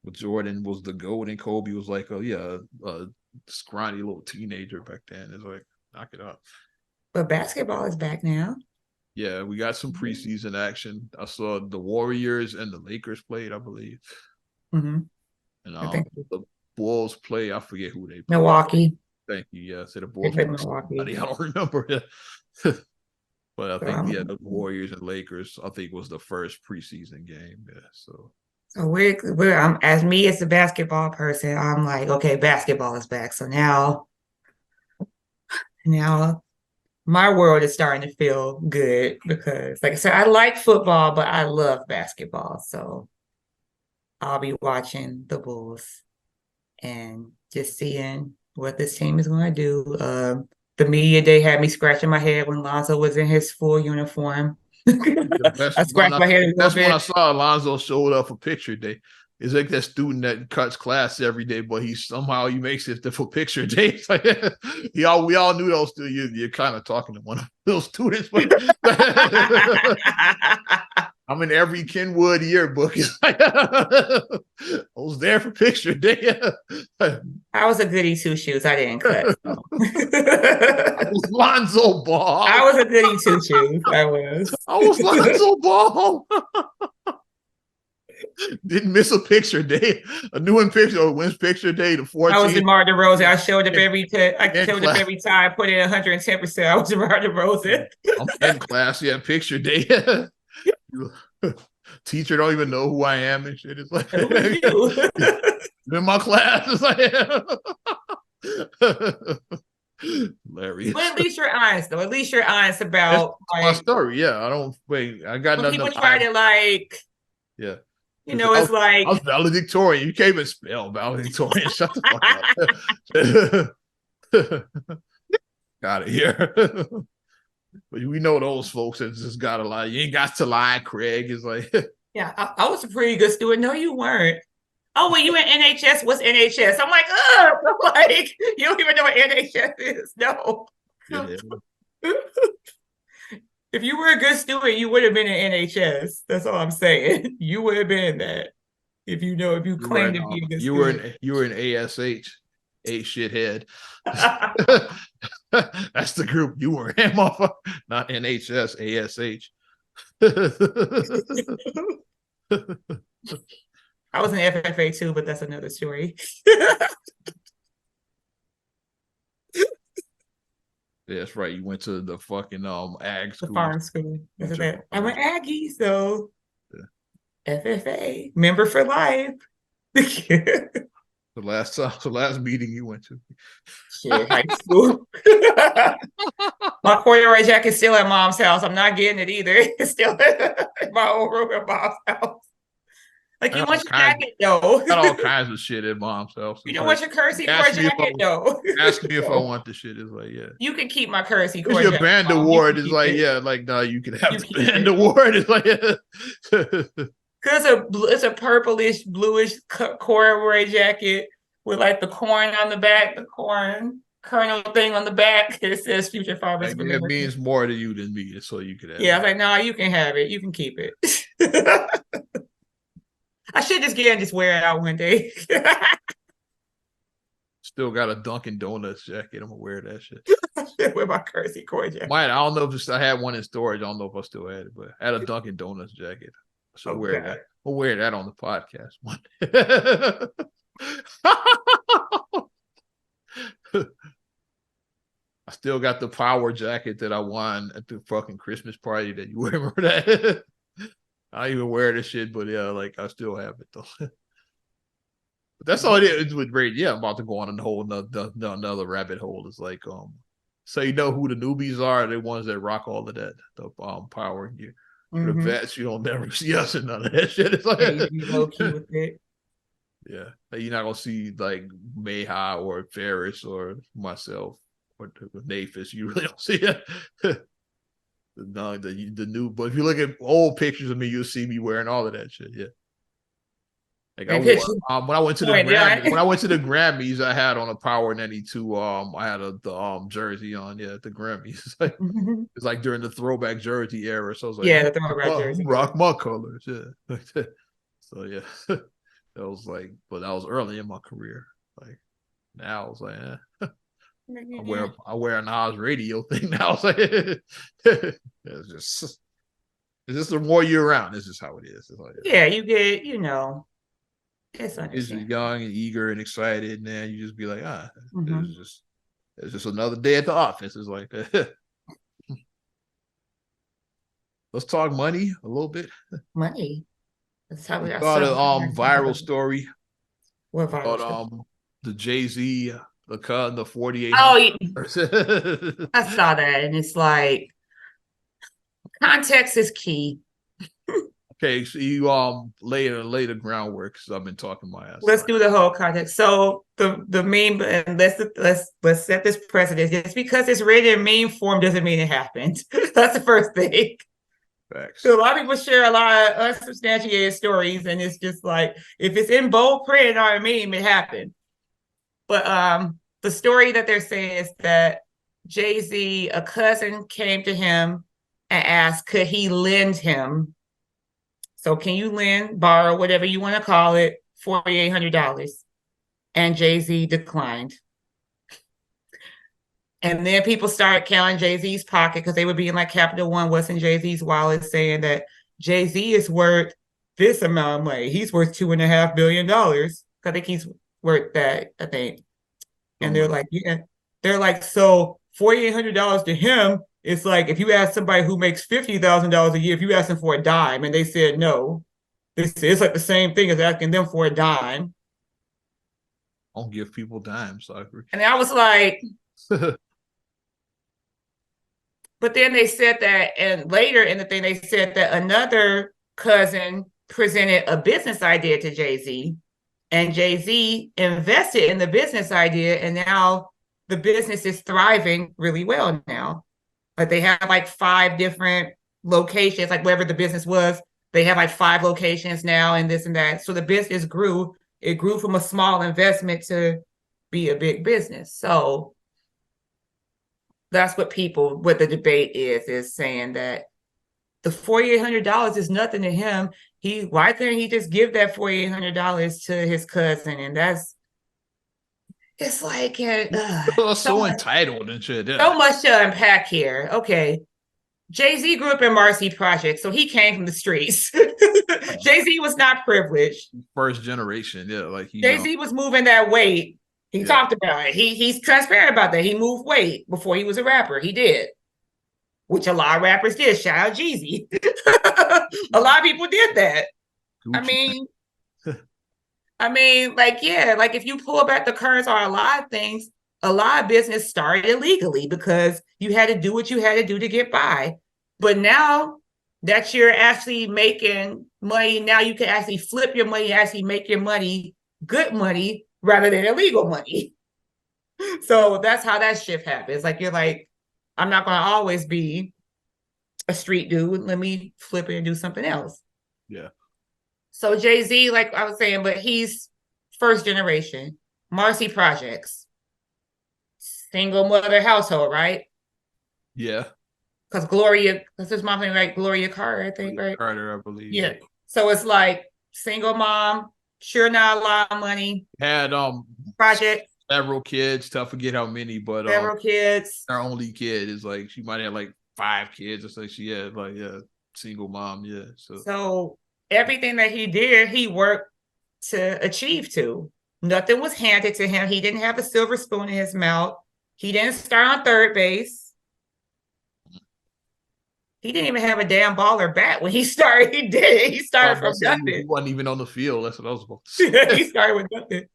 but Jordan was the GOAT and Kobe was like, a scrawny little teenager back then. It's like, knock it up. But basketball is back now. Yeah, we got some preseason action. I saw the Warriors and the Lakers played, I believe. And the Bulls play. I forget who they played. Milwaukee. Thank you. Yeah, I said the Bulls. Milwaukee. I don't remember. But I think the Warriors and Lakers, I think, was the first preseason game. Yeah, so we're as me as a basketball person, I'm like, okay, basketball is back. So now my world is starting to feel good because, like I said, I like football, but I love basketball. So I'll be watching the Bulls and just seeing what this team is going to do. The media day had me scratching my head when Lonzo was in his full uniform. I scratched my head a little bit. When I saw Alonzo showed up for picture day. It's like that student that cuts class every day, but he makes it for picture day. Like, we all knew those two. You're kind of talking to one of those students, but I'm in every Kenwood yearbook. I was there for picture day. I was a goody two shoes. I didn't cut. So. I was Lonzo Ball. I was a goody two shoes. I was Lonzo Ball. Didn't miss a picture day. A new one picture. When's picture day? The 14th. I was DeMar DeRozan. I showed up every time. I put in 110%. I was DeMar DeRozan. I'm in class. Yeah, picture day. Teacher don't even know who I am and shit. It's like in my class. It's like hilarious. But at least you're honest, though. At least you're honest about my story. Yeah, I don't wait. I got nothing. People try to like. Yeah. It's like I was valedictorian. You can't even spell valedictorian. Shut the fuck up. Got it here. But we know those folks that just gotta lie. You ain't got to lie, Craig. It's like yeah, I was a pretty good student. No, you weren't. Oh, well, you in NHS? What's NHS? I'm like, oh, like you don't even know what NHS is. No. Yeah. If you were a good student, you would have been in NHS. That's all I'm saying. You would have been in that. If you claimed to be a good student. You were in ASH, a shithead. That's the group you were in, not NHS, ASH. I was in FFA too, but that's another story. Yeah, that's right. You went to the fucking ag school. The farm school. I went Aggie, so yeah. FFA, member for life. The last meeting you went to. Shit, high school. My corduroy jacket's still at mom's house. I'm not getting it either. It's still in my old room at mom's house. Like, you want your jacket, though. Got all kinds of shit at mom's house. You don't want your Kersey Core jacket, though. Ask me if I want the shit. It's like, yeah. You can keep my Kersey Core jacket. Your band award is like, yeah, like, no, you can have the band award. It's like, yeah. Because it's a purplish, bluish corduroy jacket with like the corn on the back, the corn kernel thing on the back. It says Future Farmers. Like, it means more to you than me, so you could have it. I was like, no, you can have it. You can keep it. I should just wear it out one day. Still got a Dunkin' Donuts jacket. I'm gonna wear that shit. Wear my Kersey Core jacket. I don't know if I had one in storage. I don't know if I still had it, but I had a Dunkin' Donuts jacket. So wear that. We'll wear that on the podcast one. I still got the power jacket that I won at the fucking Christmas party that you remember that. I even wear this shit, but yeah, like I still have it though. But that's all it is with radio. Yeah, I'm about to go on a whole another rabbit hole. It's like so you know who the newbies are, the ones that rock all of that, the power gear. The vets, you don't never see us in none of that shit. It's like low key with it. Yeah, like, you're not gonna see like Mayha or Ferris or myself or Nafis. You really don't see it. No, the new. But if you look at old pictures of me, you'll see me wearing all of that shit. Yeah. Like when I went to the Grammys, I had on a Power 92. I had the jersey on. Yeah, the Grammys. It's like during the throwback jersey era. So I was like, yeah, the throwback jersey. Rock my colors. Yeah. So yeah, that was like, but that was early in my career. Like now, I was like, I wear an Oz radio thing now. It's like, it's just the more you're around. This is how it is. It's like, yeah, you get, it's young and eager and excited, and then you just be like, it's just another day at the office. It's like, let's talk money a little bit. Money. That's how we got a viral story. What viral? The Jay-Z, the 48. Oh, I saw that, and it's like, context is key. Okay, so you lay the groundwork because I've been talking my ass. Let's do the whole context. So the meme, and let's set this precedent. Just because it's written in meme form doesn't mean it happened. That's the first thing. Facts. So a lot of people share a lot of unsubstantiated stories, and it's just like if it's in bold print or a meme, it happened. But the story that they're saying is that Jay-Z, a cousin, came to him and asked, could he lend him? So can you lend, borrow, whatever you want to call it, $4,800? And Jay-Z declined. And then people started counting Jay-Z's pocket because they would be in like Capital One, what's in Jay-Z's wallet, saying that Jay-Z is worth this amount of money. He's worth $2.5 billion. I think he's worth that, I think. And they're like, yeah. They're like, so $4,800 to him, it's like if you ask somebody who makes $50,000 a year, if you ask them for a dime and they said no, it's like the same thing as asking them for a dime. I don't give people dimes. And I was like, but then they said that, and later in the thing, they said that another cousin presented a business idea to Jay-Z, and Jay-Z invested in the business idea, and now the business is thriving really well now. Like they have like 5 different locations, like wherever the business was, they have like 5 locations now and this and that. So the business grew. It grew from a small investment to be a big business. So that's what the debate is saying that the $4,800 is nothing to him. Why couldn't he just give that $4,800 to his cousin? And it's like so entitled and shit. Yeah. So much to unpack here. Okay. Jay-Z grew up in Marcy Project, so he came from the streets. Jay-Z was not privileged. First generation, yeah. Like Jay-Z was moving that weight. He talked about it. He's transparent about that. He moved weight before he was a rapper. He did, which a lot of rappers did. Shout out Jeezy. A lot of people did that. Gucci. I mean, like, yeah, like if you pull back the curtains on a lot of things, a lot of business started illegally because you had to do what you had to do to get by. But now that you're actually making money, now you can actually flip your money, actually make your money, good money, rather than illegal money. So that's how that shift happens. Like, you're like, I'm not going to always be a street dude. Let me flip it and do something else. Yeah. So Jay-Z, like I was saying, but he's first generation, Marcy Projects, single mother household, right? Yeah. Because Gloria, that's his mom name, right? Gloria Carter, I think, right? Carter, I believe. Yeah. So it's like single mom, sure not a lot of money. Had project. Several kids, tough to forget how many, but several kids. Her only kid is like she might have like 5 kids or so. She had like single mom, yeah. So everything that he did, he worked to achieve to. Nothing was handed to him. He didn't have a silver spoon in his mouth. He didn't start on third base. He didn't even have a damn ball or bat when he started. He did it. He started from nothing. He wasn't even on the field. That's what I was about to say. He started with nothing.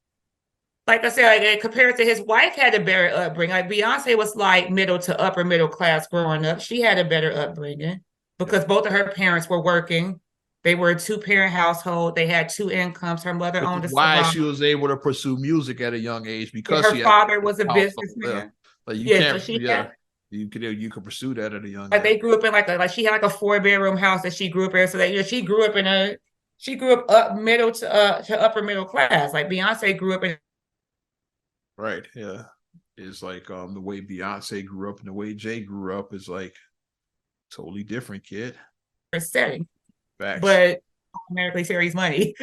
Like I said, like, compared to his wife had a better upbringing. Like Beyonce was like middle to upper middle class growing up. She had a better upbringing because both of her parents were working. They were a 2-parent household. They had 2 incomes. Her mother owned a salon. Why she was able to pursue music at a young age because her father was a businessman. Like you can't, you could pursue that at a young age. Like they grew up in like she had like a 4-bedroom house that she grew up in. So that she grew up middle to upper middle class. Like Beyonce grew up in. Right. Yeah. It's like the way Beyonce grew up and the way Jay grew up is like totally different, kid. Setting. Facts. But automatically Terry's money.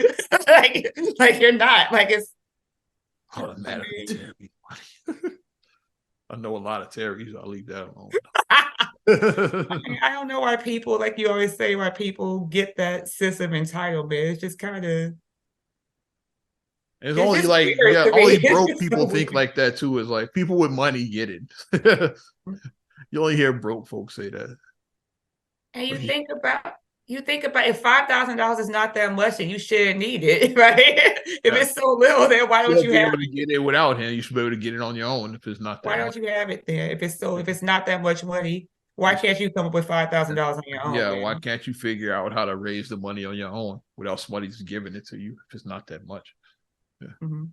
like you're not. Like it's automatically Terry money. I know a lot of Terrys. I'll leave that alone. I don't know why people, like you always say, why people get that sense of entitlement. It's just kind of. It's only like only broke people think like that too. Is like people with money get it. You only hear broke folks say that. And you think about if $5,000 is not that much, and you shouldn't need it, right? If it's so little, then why don't you have to get it without him? You should be able to get it on your own if it's not. Why don't you have it then? If it's not that much money, Why can't you come up with $5,000 on your own? Yeah, man? why can't you figure out how to raise the money on your own without somebody just giving it to you if it's not that much? Yeah. Mm-hmm.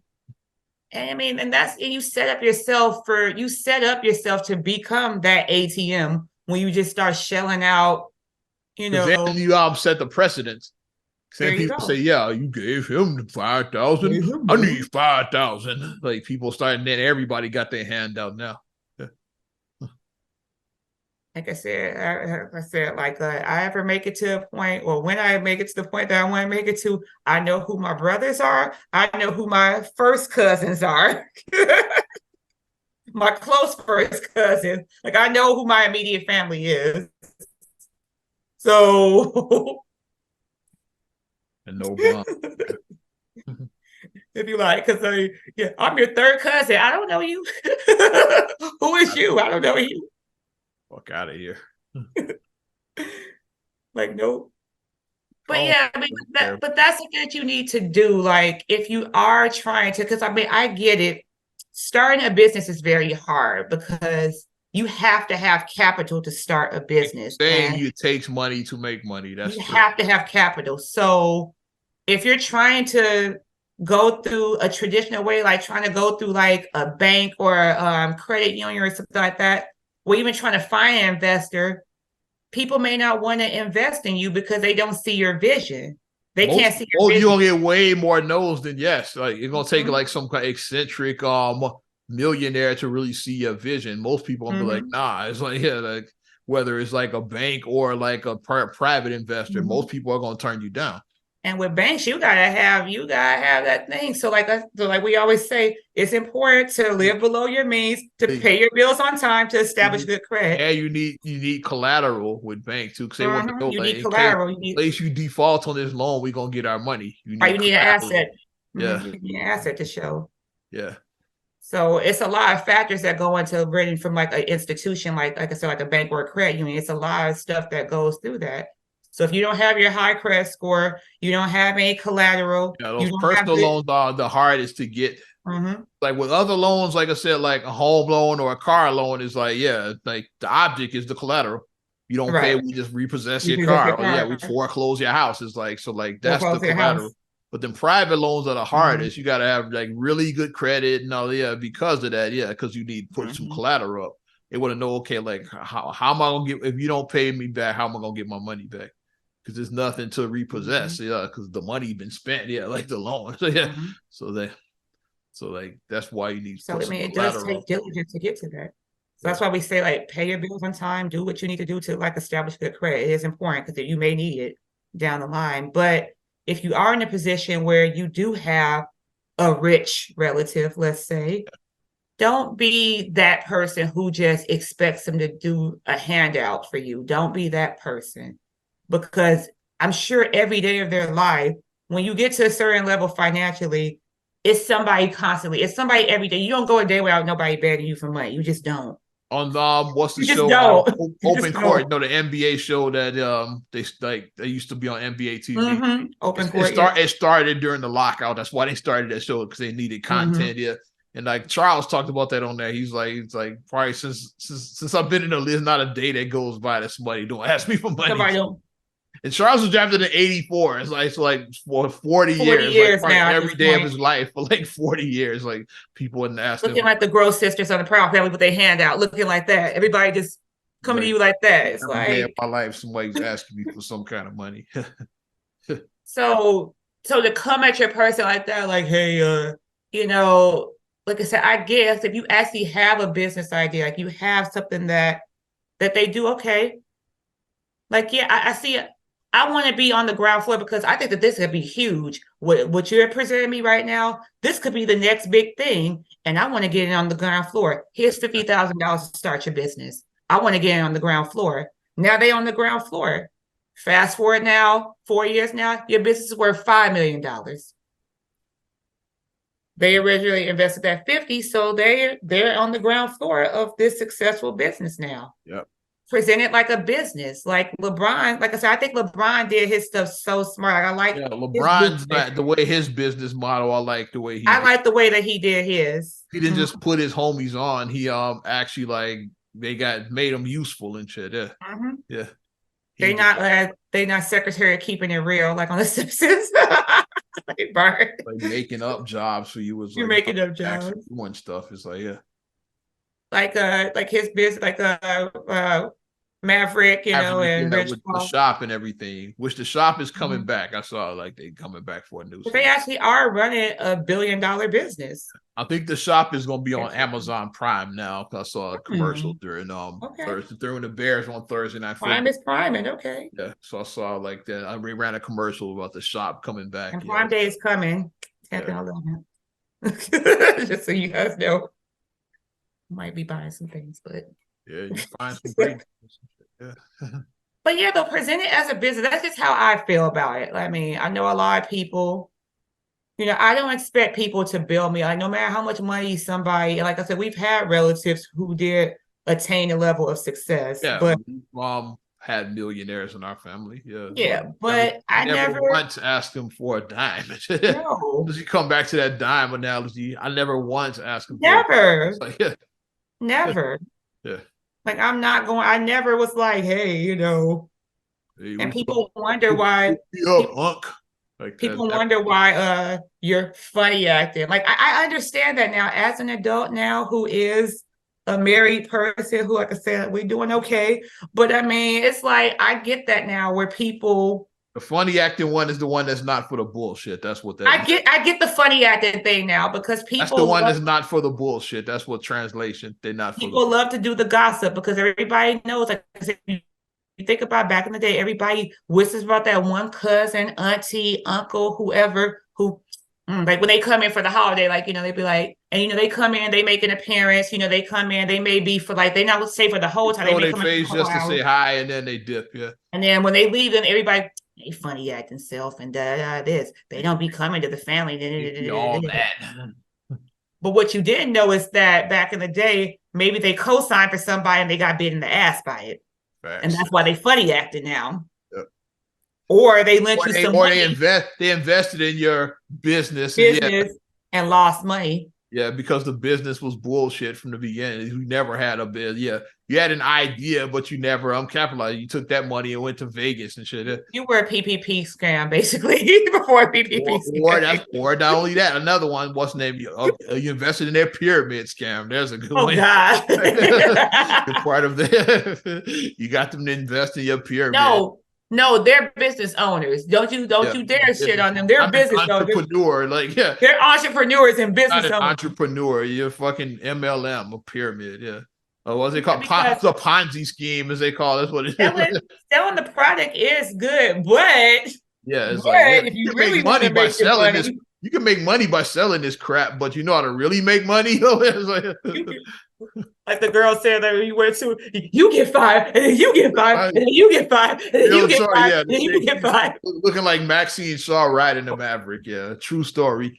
And I mean, and you set up yourself to become that ATM when you just start shelling out, you Because know. then you set the precedence. Then people say, "Yeah, you gave him 5,000. I need 5,000." Like people starting, then everybody got their hand out now. Yeah. Like I said, like I ever make it to a point, or when I make it to the point that I want to make it to, I know who my brothers are. I know who my first cousins are. My close first cousin. Like I know who my immediate family is. So and no bond. If you like, because I'm your third cousin. I don't know you. Who is you? I don't know you. Fuck out of here. Like, nope. But yeah, I mean, but that's something that you need to do. Like, if you are trying to, because I mean, I get it. Starting a business is very hard because you have to have capital to start a business. Saying it takes money to make money. That's you have to have capital. So if you're trying to go through a traditional way, like trying to go through like a bank or credit union or something like that, or even trying to find an investor, people may not want to invest in you because they don't see your vision. They can't see your vision. You're gonna get way more no's than yes. Like it's gonna take like some kind of eccentric millionaire to really see your vision. Most people gonna be like, nah. It's like like whether it's like a bank or like a private investor, most people are gonna turn you down. And with banks, you gotta have that thing. So like we always say, it's important to live below your means, to pay your bills on time, to establish good credit. And you need collateral with banks too, because they want to know you like, need collateral. In case you default on this loan, we're gonna get our money. You need an asset. Yeah, you need an asset to show. Yeah. So it's a lot of factors that go into renting from like an institution, like I said, like a bank or a credit union. It's a lot of stuff that goes through that. So if you don't have your high credit score, you don't have any collateral. Yeah, those personal loans are the hardest to get. Like with other loans, like I said, like a home loan or a car loan is like, like the object is the collateral. You don't pay, we just repossess your car. Or we foreclose your house. It's like, so like that's the collateral. But then private loans are the hardest. You got to have like really good credit and all, because of that, because you need to put some collateral up. They want to know, okay, like how am I gonna get, if you don't pay me back, how am I gonna get my money back? Because there's nothing to repossess, because the money been spent, like the loan. So like that's why you need. So I mean, it does take diligence to get to that. So that's why we say like pay your bills on time, do what you need to do to like establish good credit. It is important because you may need it down the line. But if you are in a position where you do have a rich relative, let's say, don't be that person who just expects them to do a handout for you. Don't be that person. Because I'm sure every day of their life, when you get to a certain level financially, it's somebody constantly. It's somebody every day. You don't go a day without nobody begging you for money. You just don't. On what's the show? Open Court. No, the NBA show that they used to be on NBA TV. Open Court. It started during the lockout. That's why they started that show, because they needed content. And like Charles talked about that on there. He's like probably since I've been in the list, not a day that goes by that somebody don't ask me for money. Somebody don't. And Charles was drafted in '84. It's like for 40 years like now, every day of his life for like 40 years. Like people wouldn't ask looking like the Gross sisters on the Proud Family with their hand out, looking like that. Everybody just coming to you like that. It's like day of my life, somebody's asking me for some kind of money. So to come at your person like that, like, hey, like I said, I guess if you actually have a business idea, like you have something that they do, okay. Like, I see it. I want to be on the ground floor because I think that this could be huge. What you're presenting me right now, this could be the next big thing. And I want to get in on the ground floor. Here's $50,000 to start your business. I want to get in on the ground floor. Now they on the ground floor. Fast forward now, 4 years now, your business is worth $5 million. They originally invested that 50, so they're on the ground floor of this successful business now. Yep. Presented like a business, like LeBron. Like I said, I think LeBron did his stuff so smart. Like I like LeBron's the way his business model. I like the way I like the way that he did his. He didn't just put his homies on. He actually like they got made them useful and shit. Yeah, yeah. They not Secretary of Keeping It Real like on The Simpsons. Like Bart. Like making up jobs for you was You're like making up jobs. doing stuff. It's like like his business, Maverick, and Rich with the shop and everything. Which the shop is coming back. I saw like they coming back for a new. They actually are running $1 billion business. I think the shop is going to be on Amazon Prime now. Cause I saw a commercial during Thursday, during the Bears on Thursday night. Prime is priming, okay. Yeah, so I saw like that. I ran a commercial about the shop coming back. And Prime Day is coming. 10th and 11th. Just so you guys know. Might be buying some things, but yeah, you find some great. Yeah. But yeah, they'll present it as a business. That's just how I feel about it. I mean, I know a lot of people. I don't expect people to bill me. Like, no matter how much money somebody, like I said, we've had relatives who did attain a level of success. Yeah, but mom had millionaires in our family. Yeah. Yeah, but I never once asked him for a dime. No. Does he come back to that dime analogy? I never once asked him. Never. Like, yeah. Never. Yeah. Like, I'm not going, I never was like, hey, and people wonder why. People wonder why you're funny acting. Like, I understand that now as an adult now who is a married person who, like I said, we're doing okay. But I mean, it's like, I get that now where people. The funny acting one is the one that's not for the bullshit. That's what that I get the funny acting thing now because people. That's the one that's not for the bullshit. That's what translation. They're not for people love to do the gossip because everybody knows, like, you think about back in the day, everybody whispers about that one cousin, auntie, uncle, whoever, who, like when they come in for the holiday, like, they'd be like, and, they come in, they make an appearance, they come in, they may be for like, they not stay for the whole time. They face just to say hi and then they dip, yeah. And then when they leave, then everybody, they funny acting self and this. They don't be coming to the family. All that. But what you didn't know is that back in the day, maybe they co-signed for somebody and they got bit in the ass by it. Facts. And that's why they funny acting now. Yep. Or they lent you some money. They invested in your business and lost money. Yeah, because the business was bullshit from the beginning. You never had a bid. Yeah, you had an idea, but you never capitalized. You took that money and went to Vegas and shit. You were a PPP scam, basically, before a PPP scam. Or not only that, another one, what's the name? You invested in their pyramid scam. There's a good one. Oh, God. Part of that. You got them to invest in your pyramid. No, they're business owners. Don't you dare shit on them. They're business entrepreneur, owners. They're entrepreneurs and business owners. Entrepreneur, you're fucking MLM, a pyramid, yeah. What's it called? It's a Ponzi scheme, as they call it. That's what it is. Selling the product is good, but if you really want to make selling this, you can make money by selling this crap, but you know how to really make money? Like the girl said that you went to, you get 5, and then you get 5, and then you get 5, and then you get 5, and then you get 5. Looking like Maxine Shaw riding the Maverick, yeah, true story.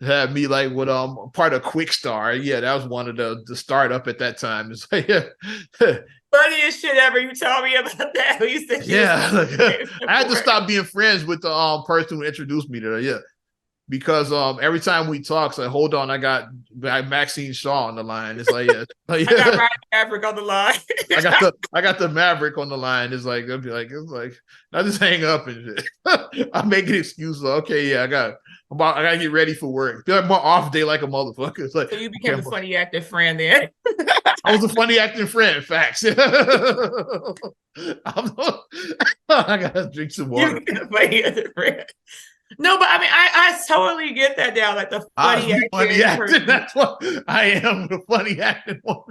Had me like with part of Quickstar, yeah, that was one of the startup at that time. It's like funniest shit ever. You told me about that. You said I had to stop being friends with the person who introduced me to that, yeah. Because every time we talk, so got I got Maxine Shaw on the line. It's like, I got my Maverick on the line. I got the Maverick on the line. It's like I just hang up and shit. I make an excuse. Like, okay, yeah, I gotta get ready for work. Feel like my off day like a motherfucker. It's like, so you became a funny acting friend then. I was a funny acting friend. Facts. I gotta drink some water. You became a funny acting friend. No, but I mean, I totally get that now. Like the funny acting. That's what I am, the funny acting one.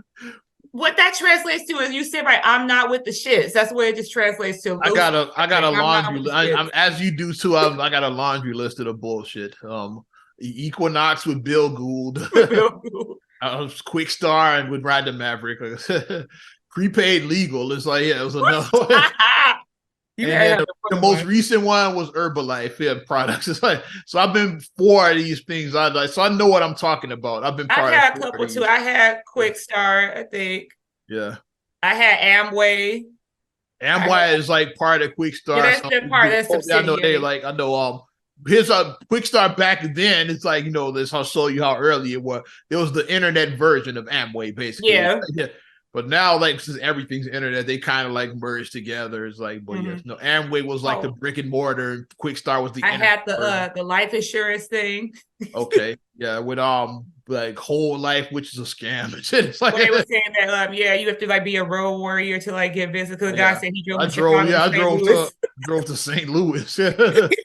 What that translates to is you said, right, I'm not with the shits. That's what it just translates to. I got a laundry list. As you do too, I got a laundry list of the bullshit. Equinox with Bill Gould. Quickstar and would ride the Maverick. Prepaid legal. It's like, yeah, it was another. And the most recent one was Herbalife products. It's like, so I've been 4 of these things. So I know what I'm talking about. I've been part of a couple too. I had Quickstar, I think. Yeah. I had Amway. Amway is like part of Quickstar. Yeah, that's their part. That's subsidiary. I know they like. I know. Here's a Quickstar back then. It's like, this. I'll show you how early it was. It was the internet version of Amway, basically. Yeah. But now, like, since everything's internet, they kind of like merged together. It's like, but yes, no, Amway was like the brick and mortar, and Quick Start was the. I had the life insurance thing. Okay, yeah, with like Whole Life, which is a scam. It's like, well, they were saying that yeah, you have to like be a road warrior to like get business. Because the guy said he drove. I drove to St. Louis. He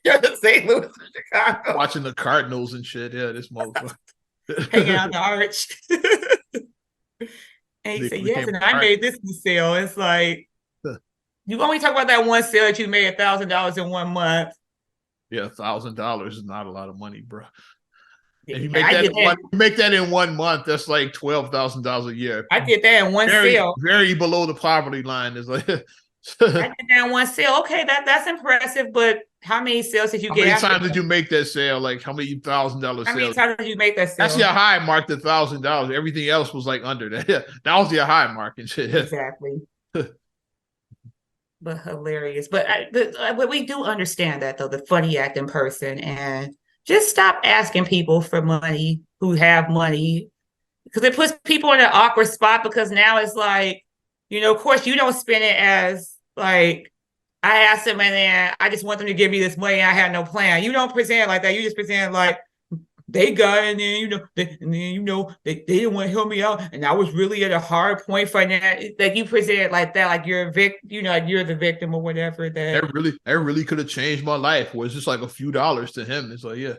drove to St. Louis, Chicago, watching the Cardinals and shit. Yeah, this motherfucker hanging out the arch. And he said, yes, and I made this sale. It's like, you only talk about that one sale that you made $1,000 in 1 month. Yeah, $1,000 is not a lot of money, bro. If you make that in 1 month, that's like $12,000 a year. I did that in one sale. Very below the poverty line. Is like I did that in one sale. Okay, that's impressive, but how many sales did you get? How many times did you make that sale? Like how many $1,000 sales? How many times did you make that sale? That's your high mark, the $1,000. Everything else was like under that. That was your high mark and shit. Exactly. But hilarious. But we do understand that though, the funny acting person, and just stop asking people for money who have money, because it puts people in an awkward spot. Because now it's like, of course you don't spend it as like, I asked them and then I just want them to give me this money and I had no plan. You don't present it like that. You just present like they got it, and then they didn't want to help me out, and I was really at a hard point for that. Like you present it like that, like you're a victim, you're the victim or whatever. That really could have changed my life. Where it's just like a few dollars to him. It's like, yeah,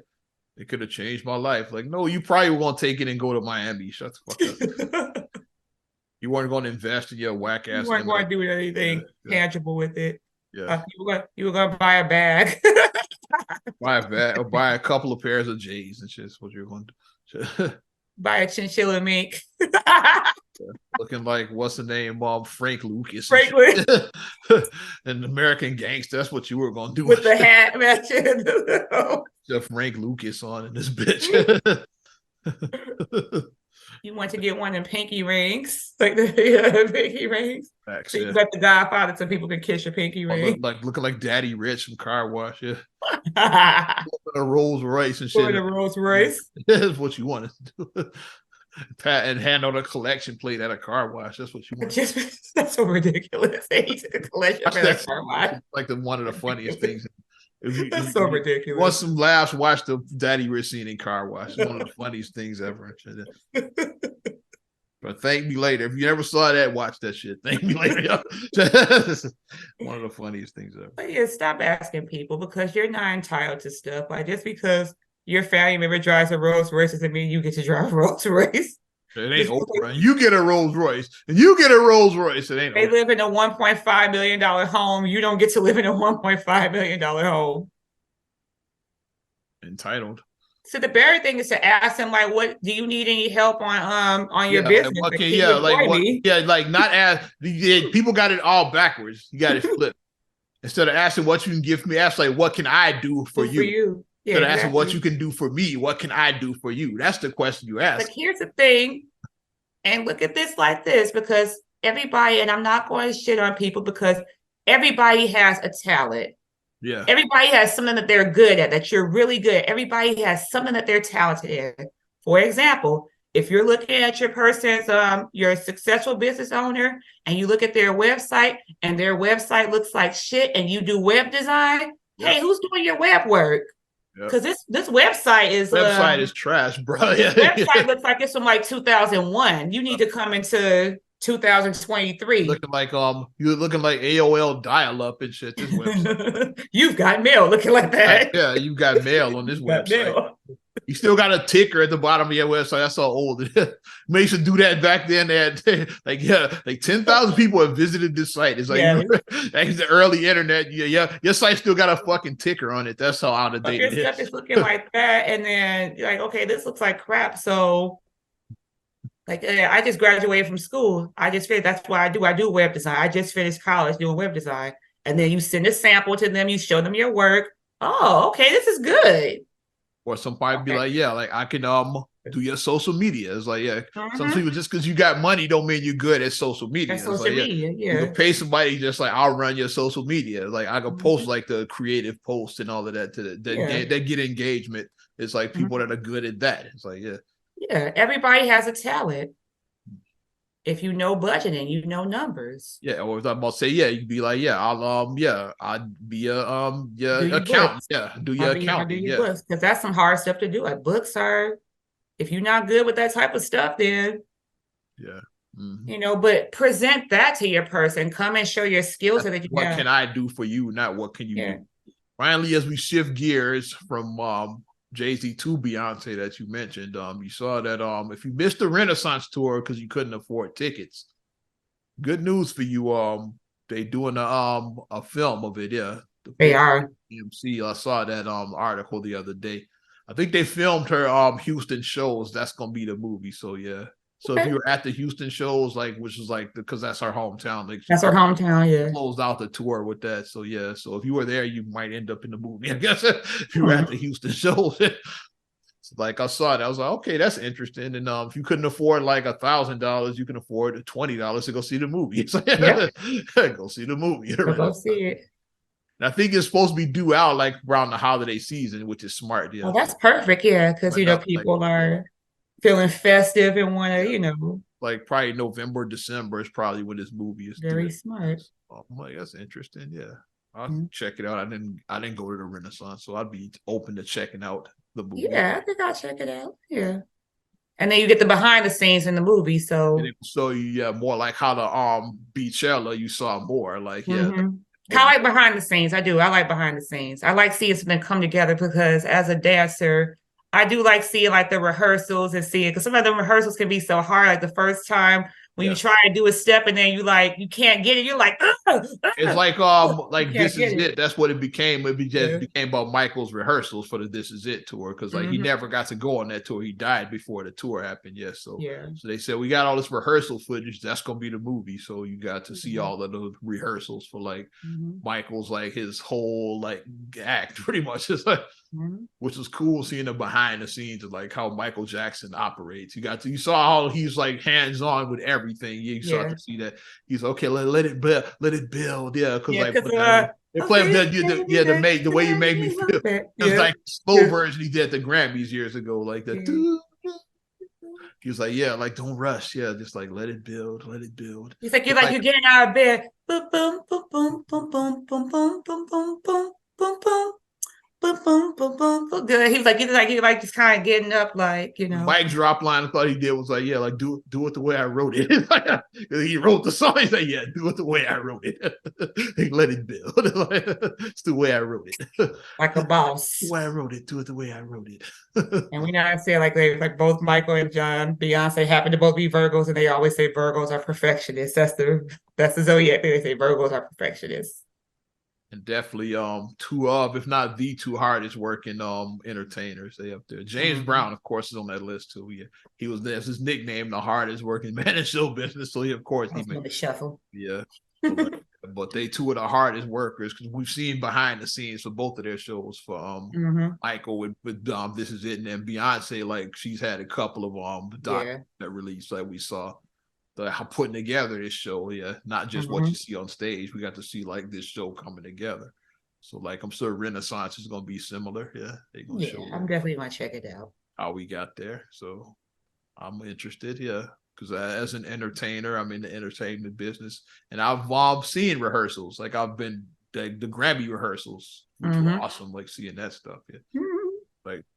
it could have changed my life. Like, no, you probably won't take it and go to Miami. Shut the fuck up. You weren't going to invest in your whack ass. You weren't going to do anything tangible with it. Yeah, you were gonna buy a bag. Buy a bag or buy a couple of pairs of J's and shit. That's what you're going to do. Buy a chinchilla mink. Looking like what's the name, Frank Lucas. Franklin. And American Gangster. That's what you were going to do with the hat matching. The Frank Lucas on in this bitch. You want to get one in pinky rings, like the pinky rings. Facts, so you got the Godfather so people can kiss your pinky ring. Looking like Daddy Rich from Car Wash, yeah. A Rolls Royce and shit. A Rolls Royce. That's what you want to do. And hand out a collection plate at a car wash. That's what you want. That's so ridiculous. Collection plate at a car wash. Like one of the funniest things. That's so ridiculous. Want some laughs? Watch the Daddy Rich scene in Car Wash. It's one of the funniest things ever. But thank me later. If you never saw that, watch that shit. Thank me later. One of the funniest things ever. But yeah, stop asking people, because you're not entitled to stuff. Like, just because your family member drives a Rolls Royce doesn't mean you get to drive a Rolls Royce. It ain't Oprah. You get a Rolls Royce, and you get a Rolls Royce. It ain't. They live in a $1.5 million home. You don't get to live in a $1.5 million home. Entitled. So the better thing is to ask them, like, what do you need any help on your business? Okay, yeah, like what, yeah, like not ask. People got it all backwards. You got it flipped. Instead of asking what you can give me, ask like, what can I do for you? Yeah, instead of asking what you can do for me, what can I do for you? That's the question you ask. Like, here's the thing, and look at this like this, because everybody, and I'm not going to shit on people, because everybody has a talent. Yeah. Everybody has something that they're good at, that you're really good at. Everybody has something that they're talented in. For example, if you're looking at your person's, you're a successful business owner, and you look at their website and their website looks like shit, and you do web design, hey, who's doing your web work? Because this website is trash, bro. This website looks like it's from like 2001. You need to come into 2023. Looking like you're looking like AOL dial-up and shit. This website. You've got mail looking like that. Yeah, you've got mail on this website. You still got a ticker at the bottom of your website. That's how old it is. We used to do that back then. They had like 10,000 people have visited this site. It's like that's the early internet. Yeah, your site still got a fucking ticker on it. That's how out of date it is. Your stuff is looking like that, and then you're like, okay, this looks like crap. So, like, I just graduated from school. I just finished. That's what I do. I do web design. I just finished college doing web design, and then you send a sample to them. You show them your work. Oh, okay, this is good. Or somebody be like, yeah, like I can do your social media. It's like, yeah, some people, just because you got money don't mean you're good at social media. That's social media, You can pay somebody just like, I'll run your social media. Like I can post like the creative posts and all of that that get engagement. It's like people that are good at that. It's like, yeah, everybody has a talent. if you know budgeting, you know numbers. Yeah, or if I'm about to say, yeah, you'd be like, yeah, I'd be a Do your accountant. books. Yeah, do I'll your do accounting. your Yeah, books because that's some hard stuff to do. Like books are, if you're not good with that type of stuff, then yeah. Mm-hmm. but present that to your person. Come and show your skills so that you What have. can I do for you? Not what can you Yeah. do. Finally, as we shift gears from Jay-Z to Beyonce that you mentioned, you saw that if you missed the Renaissance tour because you couldn't afford tickets, good news for you. They doing a film of it. Yeah, They are. AMC. I saw that article the other day. I think they filmed her Houston shows. That's gonna be the movie. So yeah. So if you were at the Houston shows, like which is like because that's our hometown, like that's our hometown, yeah. Closed out the tour with that. So yeah. So if you were there, you might end up in the movie. I guess if you were at the Houston shows. Like I saw it, I was like, okay, that's interesting. And if you couldn't afford like $1,000, you can afford $20 to go see the movie. It's like, go see the movie. Go see it. And I think it's supposed to be due out like around the holiday season, which is smart. Yeah. Oh, that's perfect. Yeah, because people are feeling festive and want to, like probably November, December is probably when this movie is very smart. I'm like, that's interesting. Yeah, I'll check it out. I didn't go to the Renaissance, so I'd be open to checking out the movie. Yeah, I think I'll check it out. Yeah. And then you get the behind the scenes in the movie. So more like how the Beachella you saw more. Like, yeah. I like behind the scenes. I do. I like behind the scenes. I like seeing something come together because as a dancer, I do like seeing like the rehearsals and seeing because some of the rehearsals can be so hard. Like the first time when you try to do a step and then you can't get it. You're like, it's like This Is It. That's what it became. It became about Michael's rehearsals for the This Is It tour because he never got to go on that tour. He died before the tour happened. Yes, so they said we got all this rehearsal footage. That's gonna be the movie. So you got to see all of the rehearsals for Michael's his whole act pretty much. It's which was cool seeing the behind the scenes of how Michael Jackson operates. You saw how he's hands on with everything. You start to see that he's okay. Let it build. Yeah, because they play the way you make me feel. It's like slow version he did at the Grammys years ago, like that. He was like, don't rush. Yeah, just let it build. He's like, you're getting out of bed. Boom, boom, boom, boom, boom, boom, boom, boom, boom, boom, boom, boom, boom. Boom, boom, boom, boom, boom. Good. He was like, just kind of getting up, Mike drop line. I thought he did was do it the way I wrote it. He wrote the song. He's like, do it the way I wrote it. Let it build. It's the way I wrote it. Like a boss. The way I wrote it. Do it the way I wrote it. And we now say like both Michael and John, Beyonce happen to both be Virgos, and they always say Virgos are perfectionists. That's the zodiac thing. They say Virgos are perfectionists. And definitely two of, if not the two hardest working entertainers they up there. James Brown, of course, is on that list too. He was there's his nickname, the hardest working man in show business. So he made the shuffle. Yeah. But they two of the hardest workers because we've seen behind the scenes for both of their shows for Michael with This Is It, and then Beyonce, she's had a couple of doc that released we saw. Putting together this show, not just what you see on stage. We got to see this show coming together. So I'm sure Renaissance is gonna be similar. They're gonna show I'm definitely gonna check it out. How we got there. So I'm interested, because as an entertainer, I'm in the entertainment business, and I've seen rehearsals. I've been the Grammy rehearsals, which were awesome. Seeing that stuff.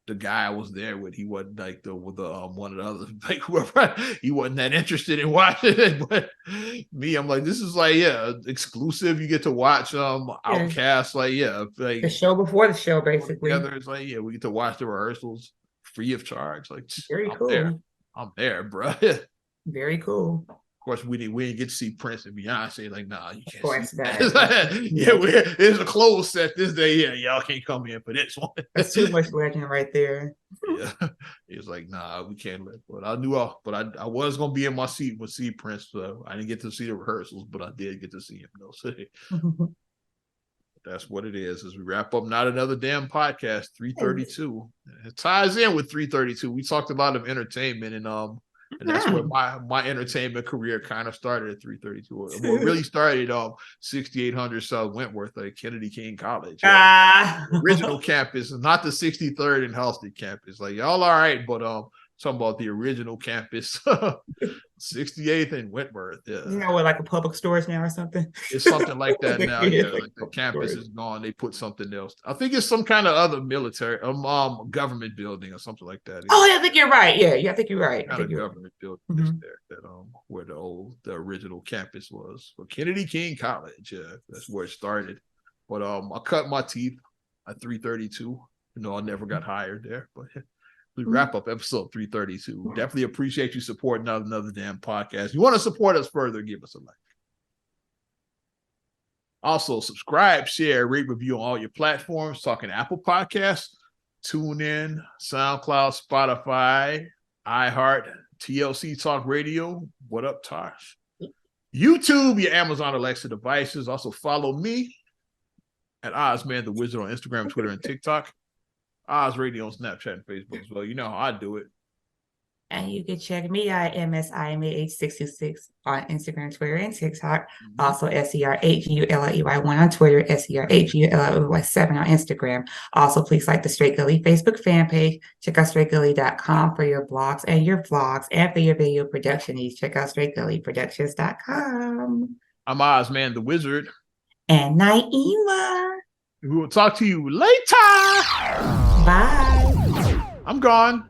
The guy I was there with, he wasn't one of the others, whoever, he wasn't that interested in watching it. But me, I'm this is exclusive. You get to watch Outkast, the show before the show, basically. Together, it's we get to watch the rehearsals free of charge. Very cool. I'm there, bro. Very cool. Of course, we didn't get to see Prince and Beyonce. Nah, you can't. Of course, see that. It's a closed set this day. Yeah, y'all can't come in for this one. That's too much legend right there. He was nah, we can't let. But I knew, I was gonna be in my seat with see Prince. So I didn't get to see the rehearsals, but I did get to see him though. So that's what it is. As we wrap up, not another damn podcast. 332. It ties in with 332. We talked a lot of entertainment and that's where my entertainment career kind of started at 332. Well, it really started 6800 South Wentworth, Kennedy King College. Original campus, not the 63rd and Halsted campus. Y'all all right, but talking about the original campus, 68th and Wentworth. Yeah. You know what, like a public stores now or something? It's something like that now. Yeah, Like like the campus is gone. They put something else. I think it's some kind of other military, government building or something like that. Oh, yeah, I think you're right. Yeah, I think you're right. Kind of government building there that where the original campus was for Kennedy King College. Yeah, that's where it started. But I cut my teeth at 332. I never got hired there, but we wrap up episode 332. Definitely appreciate you supporting another damn podcast. You want to support us further, give us a like. Also, subscribe, share, rate, review on all your platforms. Talking Apple Podcasts, TuneIn, SoundCloud, Spotify, iHeart, TLC Talk Radio. What up, Tosh? YouTube, your Amazon Alexa devices. Also, follow me at Ozman the Wizard on Instagram, Twitter, and TikTok. Oz Radio on Snapchat and Facebook as well. You know how I do it. And you can check me out, MSIMAH626 on Instagram, Twitter, and TikTok. Also, SERHULLEY1 on Twitter, SERHULLEY7 on Instagram. Also, please like the Straight Gully Facebook fan page. Check out straightgully.com for your blogs and your vlogs, and for your video production needs. Check out straightgullyproductions.com. I'm Ozman the Wizard. And Naima. We will talk to you later. Bye. I'm gone.